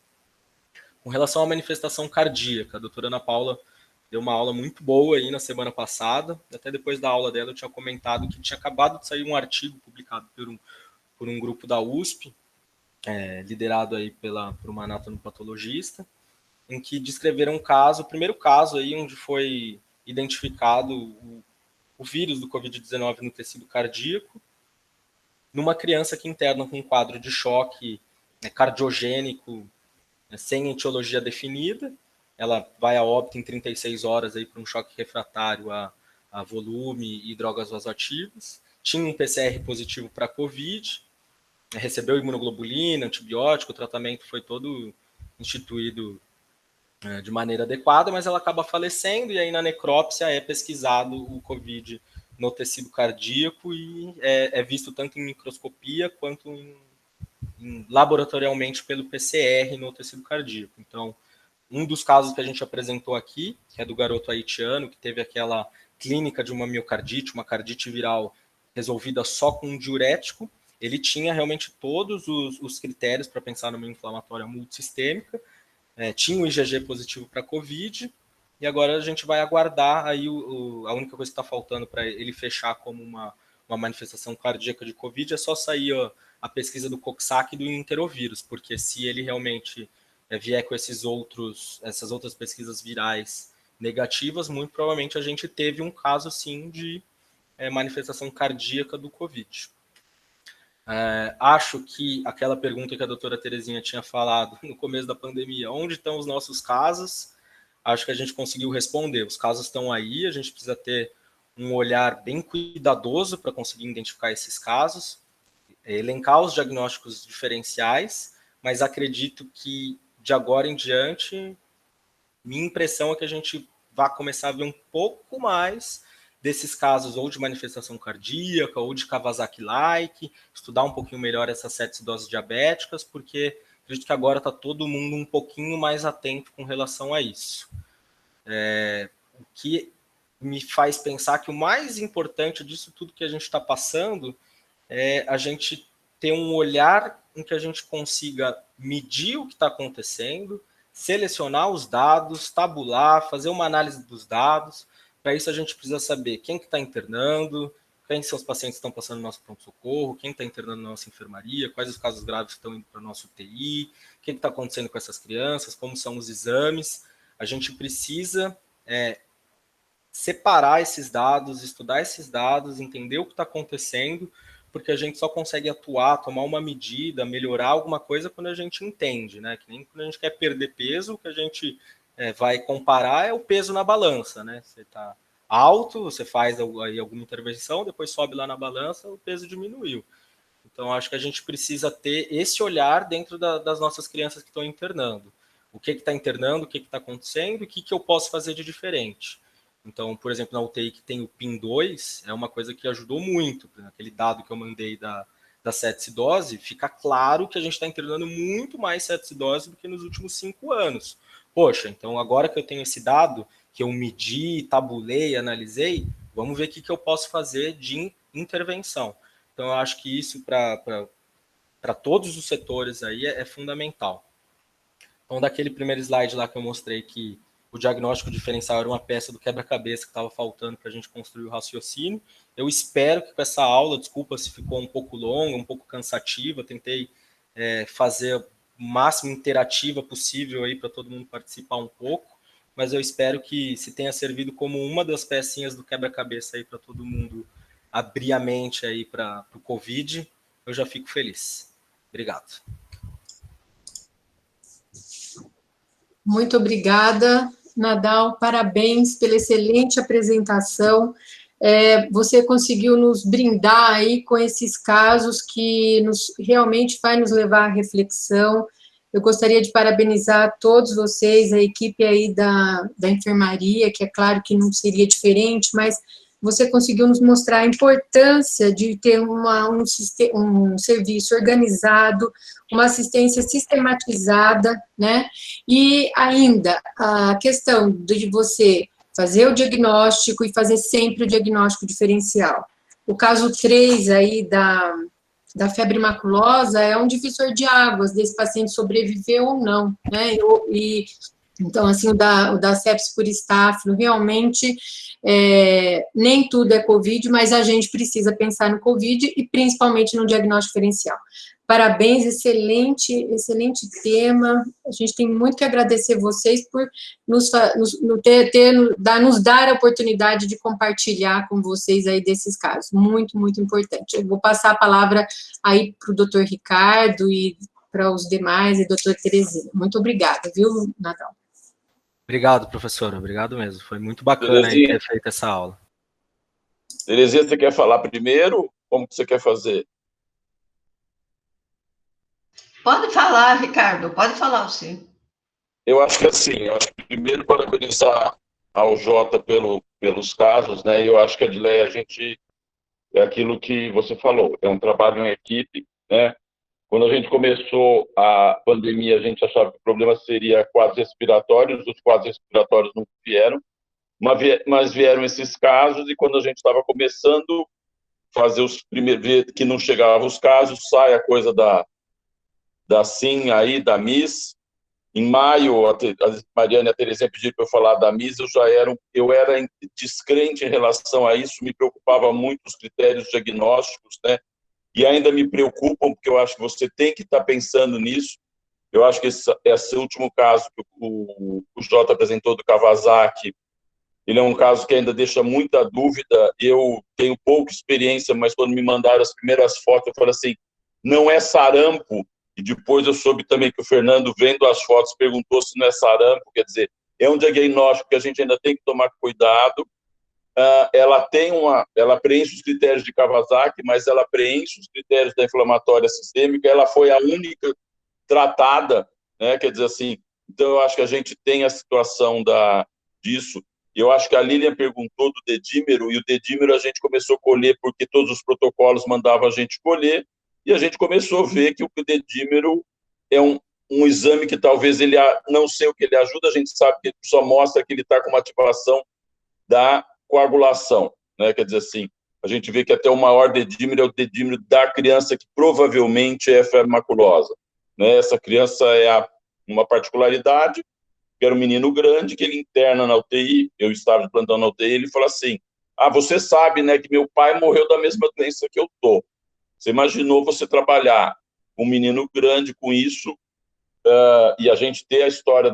Com relação à manifestação cardíaca, a doutora Ana Paula deu uma aula muito boa aí na semana passada, até depois da aula dela eu tinha comentado que tinha acabado de sair um artigo publicado por um grupo da USP, liderado aí por uma anatomopatologista, em que descreveram um caso, o primeiro caso aí onde foi identificado o vírus do Covid-19 no tecido cardíaco, numa criança que interna com um quadro de choque cardiogênico sem etiologia definida. Ela vai a óbito em 36 horas aí por um choque refratário a volume e drogas vasoativas. Tinha um PCR positivo para Covid, recebeu imunoglobulina, antibiótico, o tratamento foi todo instituído de maneira adequada, mas ela acaba falecendo, e aí na necrópsia é pesquisado o Covid no tecido cardíaco e é visto tanto em microscopia quanto laboratorialmente pelo PCR no tecido cardíaco. Então, um dos casos que a gente apresentou aqui, que é do garoto haitiano, que teve aquela clínica de uma miocardite, uma cardite viral resolvida só com um diurético, ele tinha realmente todos os critérios para pensar numa inflamatória multissistêmica, tinha o IgG positivo para COVID, e agora a gente vai aguardar aí a única coisa que está faltando para ele fechar como uma manifestação cardíaca de COVID é só sair a pesquisa do Coxsackie e do enterovírus, porque se ele realmente vier com essas outras pesquisas virais negativas, muito provavelmente a gente teve um caso sim de manifestação cardíaca do COVID. Acho que aquela pergunta que a doutora Terezinha tinha falado no começo da pandemia, onde estão os nossos casos? Acho que a gente conseguiu responder. Os casos estão aí, a gente precisa ter um olhar bem cuidadoso para conseguir identificar esses casos, elencar os diagnósticos diferenciais, mas acredito que de agora em diante, minha impressão é que a gente vai começar a ver um pouco mais desses casos ou de manifestação cardíaca ou de Kawasaki-like, estudar um pouquinho melhor essas acidoses diabéticas, porque acredito que agora está todo mundo um pouquinho mais atento com relação a isso. O que me faz pensar que o mais importante disso tudo que a gente está passando é a gente ter um olhar em que a gente consiga medir o que está acontecendo, selecionar os dados, tabular, fazer uma análise dos dados. Para isso a gente precisa saber quem que está internando, quem são os pacientes que estão passando no nosso pronto-socorro, quem está internando na nossa enfermaria, quais os casos graves que estão indo para o nosso UTI, o que está acontecendo com essas crianças, como são os exames. A gente precisa separar esses dados, estudar esses dados, entender o que está acontecendo, porque a gente só consegue atuar, tomar uma medida, melhorar alguma coisa quando a gente entende, né? Que nem quando a gente quer perder peso, o que a gente vai comparar é o peso na balança, né? Você está alto, você faz aí alguma intervenção, depois sobe lá na balança, o peso diminuiu. Então, acho que a gente precisa ter esse olhar dentro das nossas crianças que estão internando. O que está internando, o que está acontecendo, e o que eu posso fazer de diferente. Então, por exemplo, na UTI que tem o PIN2, é uma coisa que ajudou muito. Aquele dado que eu mandei da sepsidose, fica claro que a gente está internando muito mais sepsidose do que nos últimos 5 anos. Poxa, então agora que eu tenho esse dado, que eu medi, tabulei, analisei, vamos ver o que eu posso fazer de intervenção. Então, eu acho que isso para todos os setores aí é fundamental. Então, daquele primeiro slide lá que eu mostrei que o diagnóstico diferencial era uma peça do quebra-cabeça que estava faltando para a gente construir o raciocínio. Eu espero que com essa aula, desculpa se ficou um pouco longa, um pouco cansativa, tentei fazer o máximo interativa possível aí para todo mundo participar um pouco, mas eu espero que se tenha servido como uma das pecinhas do quebra-cabeça aí para todo mundo abrir a mente aí para o Covid, eu já fico feliz. Obrigado. Muito obrigada, Nadal, parabéns pela excelente apresentação. Você conseguiu nos brindar aí com esses casos que realmente vai nos levar à reflexão Eu gostaria de parabenizar todos vocês, a equipe aí da enfermaria, que é claro que não seria diferente, mas você conseguiu nos mostrar a importância de ter um serviço organizado, uma assistência sistematizada, né? E ainda a questão de você fazer o diagnóstico e fazer sempre o diagnóstico diferencial. O caso 3 aí da febre maculosa é um divisor de águas desse paciente sobreviver ou não, né? Então, assim, o da sepsis por estáfilo, realmente, nem tudo é Covid, mas a gente precisa pensar no Covid e principalmente no diagnóstico diferencial. Parabéns, excelente tema. A gente tem muito que agradecer vocês por nos dar a oportunidade de compartilhar com vocês aí desses casos. Muito, muito importante. Eu vou passar a palavra aí para o doutor Ricardo e para os demais, e doutor Teresina. Muito obrigada, viu, Nadal? Obrigado, professora. Obrigado mesmo. Foi muito bacana aí ter feito essa aula. Terezinha, você quer falar primeiro? Como que você quer fazer? Pode falar, Ricardo. Pode falar, sim. Eu acho que assim, primeiro parabenizar ao Jota pelos casos, né? Eu acho que, Adileia, a gente é aquilo que você falou, é um trabalho em equipe, né? Quando a gente começou a pandemia, a gente achava que o problema seria quadros respiratórios, os quadros respiratórios não vieram, mas vieram esses casos, e quando a gente estava começando a fazer os primeiros, ver que não chegavam os casos, sai a coisa da SIM aí, da MIS. Em maio, a Mariana e a Terezinha pediram para eu falar da MIS, eu era descrente em relação a isso, me preocupava muito os critérios diagnósticos, né? E ainda me preocupam, porque eu acho que você tem que estar pensando nisso. Eu acho que esse último caso que o Jota apresentou do Kawasaki, ele é um caso que ainda deixa muita dúvida. Eu tenho pouca experiência, mas quando me mandaram as primeiras fotos, eu falei assim, não é sarampo. E depois eu soube também que o Fernando, vendo as fotos, perguntou se não é sarampo. Quer dizer, é um diagnóstico que a gente ainda tem que tomar cuidado. Ela preenche os critérios de Kawasaki, mas ela preenche os critérios da inflamatória sistêmica. Ela foi a única tratada, né? Quer dizer assim, então eu acho que a gente tem a situação disso. Eu acho que a Lilian perguntou do dedímero, e o dedímero a gente começou a colher porque todos os protocolos mandavam a gente colher, e a gente começou a ver que o dedímero é um exame que talvez ele não sei o que ele ajuda, a gente sabe que ele só mostra que ele está com uma ativação da coagulação, né? Quer dizer assim, a gente vê que até o maior dedímero é o dedímero da criança que provavelmente é febre maculosa, né? Essa criança é uma particularidade, que era um menino grande, que ele interna na UTI, eu estava de plantão na UTI, ele falou assim, você sabe, né, que meu pai morreu da mesma doença que eu tô. Você imaginou você trabalhar com um menino grande com isso, e a gente ter a história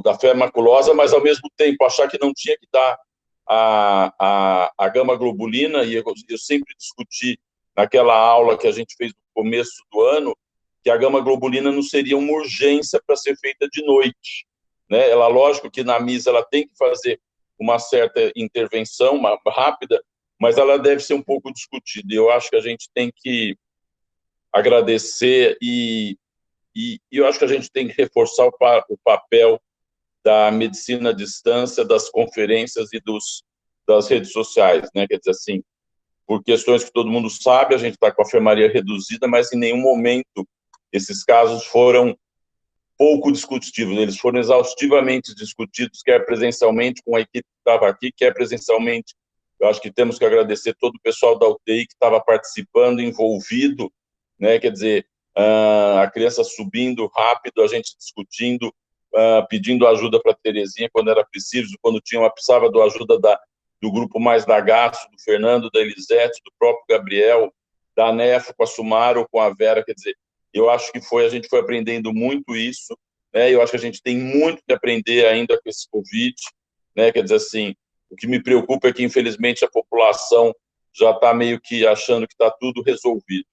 da febre maculosa, mas ao mesmo tempo achar que não tinha que dar a gama-globulina, e eu sempre discuti naquela aula que a gente fez no começo do ano, que a gama-globulina não seria uma urgência para ser feita de noite, né? Ela, lógico que na MIS ela tem que fazer uma certa intervenção, rápida, mas ela deve ser um pouco discutida. Eu acho que a gente tem que agradecer e eu acho que a gente tem que reforçar o papel da medicina à distância, das conferências e das redes sociais, né? Quer dizer assim, por questões que todo mundo sabe, a gente está com a enfermaria reduzida, mas em nenhum momento esses casos foram pouco discutidos, eles foram exaustivamente discutidos, quer presencialmente com a equipe que estava aqui, quer presencialmente. Eu acho que temos que agradecer todo o pessoal da UTI que estava participando, envolvido, né? Quer dizer, a criança subindo rápido, a gente discutindo, pedindo ajuda para a Terezinha quando era preciso, quando precisava da ajuda do grupo mais da Gasto, do Fernando, da Elisete, do próprio Gabriel, da Nefo, com a Sumaro, com a Vera. Quer dizer, eu acho que a gente foi aprendendo muito isso, né? Eu acho que a gente tem muito que aprender ainda com esse Covid, né? Quer dizer assim, o que me preocupa é que, infelizmente, a população já está meio que achando que está tudo resolvido.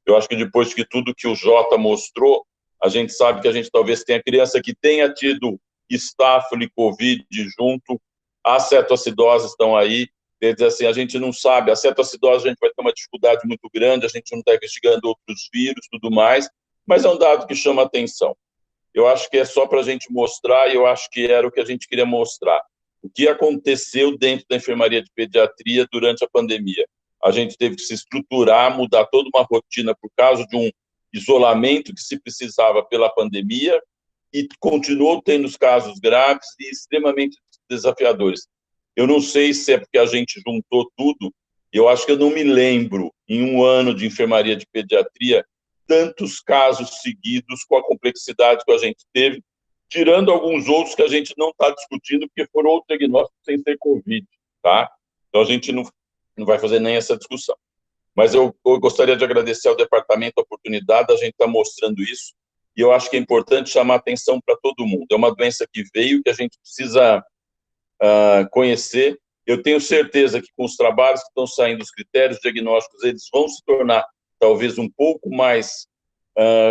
Eu acho que depois de tudo que o Jota mostrou, a gente sabe que a gente talvez tenha criança que tenha tido estáfilo e Covid junto, as cetoacidoses estão aí, quer dizer assim, a gente não sabe, a cetoacidose a gente vai ter uma dificuldade muito grande, a gente não está investigando outros vírus, tudo mais, mas é um dado que chama atenção. Eu acho que é só para a gente mostrar, e eu acho que era o que a gente queria mostrar. O que aconteceu dentro da enfermaria de pediatria durante a pandemia? A gente teve que se estruturar, mudar toda uma rotina por causa de um isolamento que se precisava pela pandemia, e continuou tendo os casos graves e extremamente desafiadores. Eu não sei se é porque a gente juntou tudo, eu acho que eu não me lembro, em um ano de enfermaria de pediatria, tantos casos seguidos com a complexidade que a gente teve, tirando alguns outros que a gente não está discutindo, porque foram outros diagnósticos sem ser Covid, tá? Então, a gente não vai fazer nem essa discussão. Mas eu gostaria de agradecer ao departamento a oportunidade, a gente está mostrando isso, e eu acho que é importante chamar atenção para todo mundo. É uma doença que veio, que a gente precisa conhecer. Eu tenho certeza que com os trabalhos que estão saindo, os critérios diagnósticos, eles vão se tornar talvez um pouco mais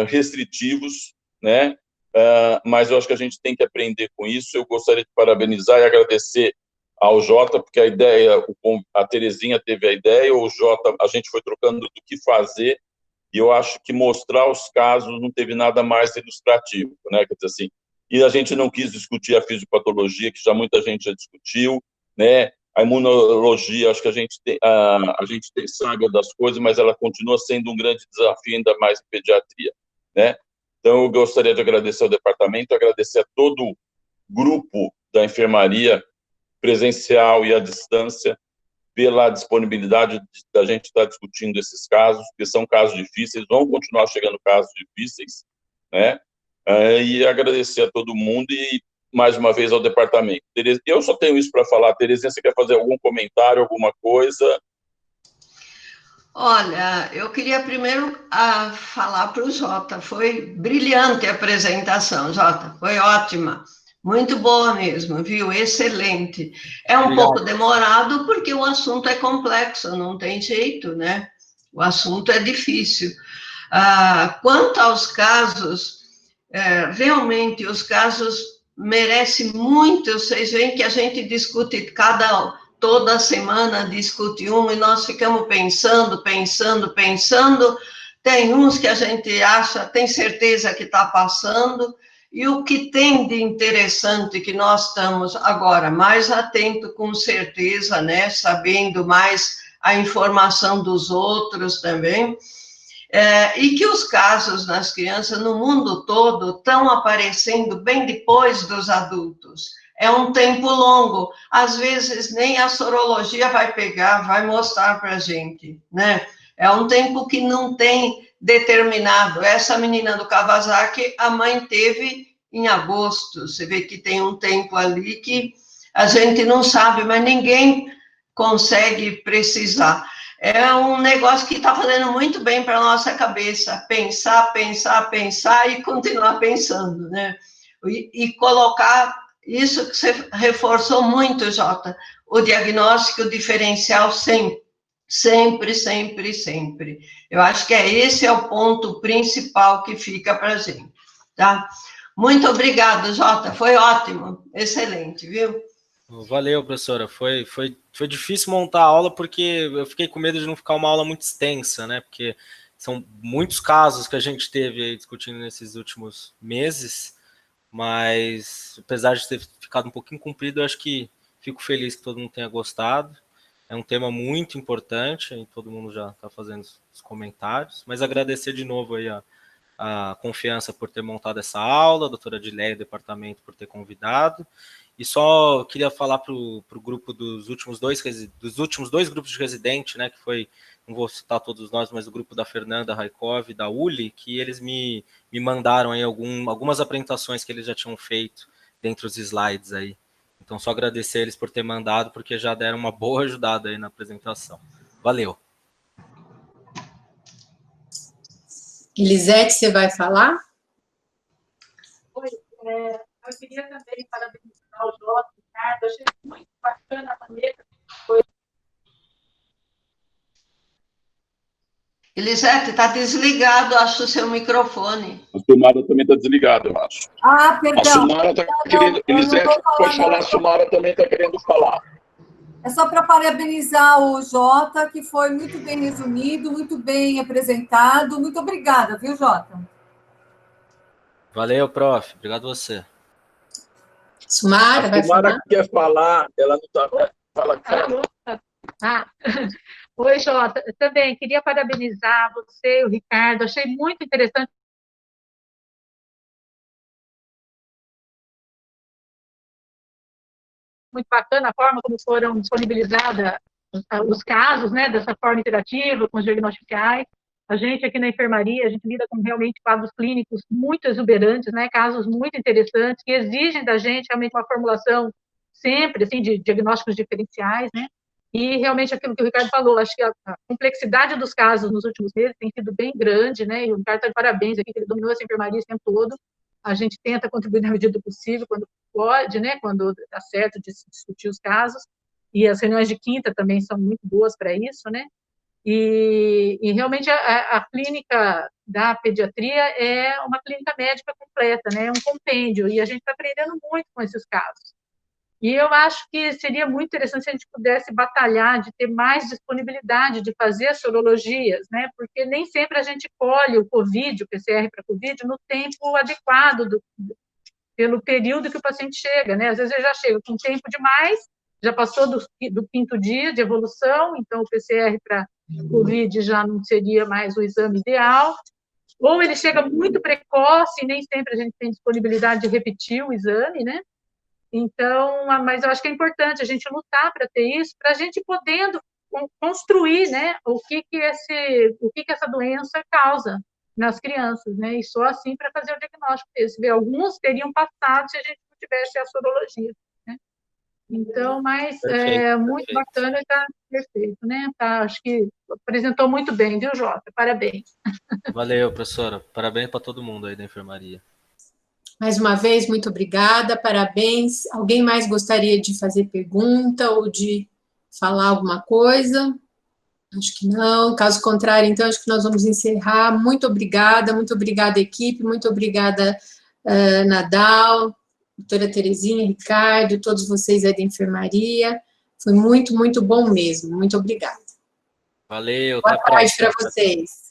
restritivos, né? Mas eu acho que a gente tem que aprender com isso. Eu gostaria de parabenizar e agradecer ao Jota, porque a ideia, a Terezinha teve a ideia, o Jota, a gente foi trocando do que fazer, e eu acho que mostrar os casos não teve nada mais ilustrativo, né? Quer dizer assim, e a gente não quis discutir a fisiopatologia, que já muita gente já discutiu, né? A imunologia, acho que a gente sabe das coisas, mas ela continua sendo um grande desafio, ainda mais em pediatria, né? Então, eu gostaria de agradecer ao departamento, agradecer a todo o grupo da enfermaria, presencial e à distância, pela disponibilidade da gente estar discutindo esses casos, porque são casos difíceis, vão continuar chegando casos difíceis, né? E agradecer a todo mundo e, mais uma vez, ao departamento. Tereza, eu só tenho isso para falar. Terezinha, você quer fazer algum comentário, alguma coisa? Olha, eu queria primeiro falar para o Jota. Foi brilhante a apresentação, Jota. Foi ótima. Muito boa mesmo, viu? Excelente. É um pouco demorado porque o assunto é complexo, não tem jeito, né? O assunto é difícil. Quanto aos casos, realmente os casos merecem muito. Vocês veem que a gente discute toda semana, discute um, e nós ficamos pensando. Tem uns que a gente acha, tem certeza que está passando, e o que tem de interessante que nós estamos agora mais atentos, com certeza, né, sabendo mais a informação dos outros também, e que os casos nas crianças no mundo todo estão aparecendo bem depois dos adultos. É um tempo longo, às vezes nem a sorologia vai pegar, vai mostrar para a gente, né? É um tempo que não tem determinado. Essa menina do Kawasaki, a mãe teve em agosto. Você vê que tem um tempo ali que a gente não sabe, mas ninguém consegue precisar. É um negócio que está fazendo muito bem para a nossa cabeça, pensar e continuar pensando, né? E colocar isso que você reforçou muito, Jota, o diagnóstico diferencial sempre. Eu acho que esse é o ponto principal que fica para a gente, tá? Muito obrigada, Jota, foi ótimo, excelente, viu? Valeu, professora, foi difícil montar a aula porque eu fiquei com medo de não ficar uma aula muito extensa, né, porque são muitos casos que a gente teve aí discutindo nesses últimos meses, mas apesar de ter ficado um pouquinho comprido, eu acho que fico feliz que todo mundo tenha gostado. É um tema muito importante, e todo mundo já está fazendo os comentários, mas agradecer de novo aí a confiança por ter montado essa aula, a doutora Adileia e o departamento por ter convidado, e só queria falar para o grupo dos últimos dois grupos de residente, né, que foi, não vou citar todos nós, mas o grupo da Fernanda Raikov e da Uli, que eles me mandaram aí algumas apresentações que eles já tinham feito dentre os slides aí. Então, só agradecer eles por ter mandado, porque já deram uma boa ajudada aí na apresentação. Valeu. Elisete, você vai falar? Oi, eu queria também parabenizar o Jota, Ricardo, achei muito bacana a maneira que foi. Elisete, está desligado, acho, o seu microfone. A Sumara também está desligada, eu acho. Perdão. A Sumara está querendo... Elisete, pode falar, a Sumara também está querendo falar. É só para parabenizar o Jota, que foi muito bem resumido, muito bem apresentado. Muito obrigada, viu, Jota? Valeu, prof. Obrigado a você. Sumara, vai falar? Quer falar, ela não está... Fala, Oi, Jota. Eu também queria parabenizar você e o Ricardo. Achei muito interessante. Muito bacana a forma como foram disponibilizados os casos, né, dessa forma interativa, com os diagnosticais. A gente aqui na enfermaria, a gente lida com realmente quadros clínicos muito exuberantes, né, casos muito interessantes, que exigem da gente realmente uma formulação sempre, assim, de diagnósticos diferenciais, né, e realmente aquilo que o Ricardo falou, acho que a complexidade dos casos nos últimos meses tem sido bem grande, né, e o Ricardo está de parabéns aqui, que ele dominou essa enfermaria esse tempo todo. A gente tenta contribuir na medida do possível, quando pode, né, quando dá certo de discutir os casos, e as reuniões de quinta também são muito boas para isso, né, e realmente a clínica da pediatria é uma clínica médica completa, né, é um compêndio, e a gente está aprendendo muito com esses casos. E eu acho que seria muito interessante se a gente pudesse batalhar de ter mais disponibilidade de fazer as sorologias, né, porque nem sempre a gente colhe o COVID, o PCR para COVID, no tempo adequado, pelo período que o paciente chega, né, às vezes ele já chega com tempo demais, já passou do 5º dia de evolução, então o PCR para COVID já não seria mais o exame ideal, ou ele chega muito precoce, e nem sempre a gente tem disponibilidade de repetir o exame, né, então, mas eu acho que é importante a gente lutar para ter isso, para a gente podendo construir, né, o que essa doença causa nas crianças, né, e só assim para fazer o diagnóstico desse. Alguns teriam passado se a gente não tivesse a sorologia, né? Então, mas muito bacana, está perfeito, né? Tá, acho que apresentou muito bem, viu, Jota? Parabéns. Valeu, professora. Parabéns para todo mundo aí da enfermaria. Mais uma vez, muito obrigada, parabéns. Alguém mais gostaria de fazer pergunta ou de falar alguma coisa? Acho que não. Caso contrário, então, acho que nós vamos encerrar. Muito obrigada, equipe, muito obrigada, Nadal, doutora Terezinha, Ricardo, todos vocês aí da enfermaria. Foi muito, muito bom mesmo. Muito obrigada. Valeu, boa tarde para vocês.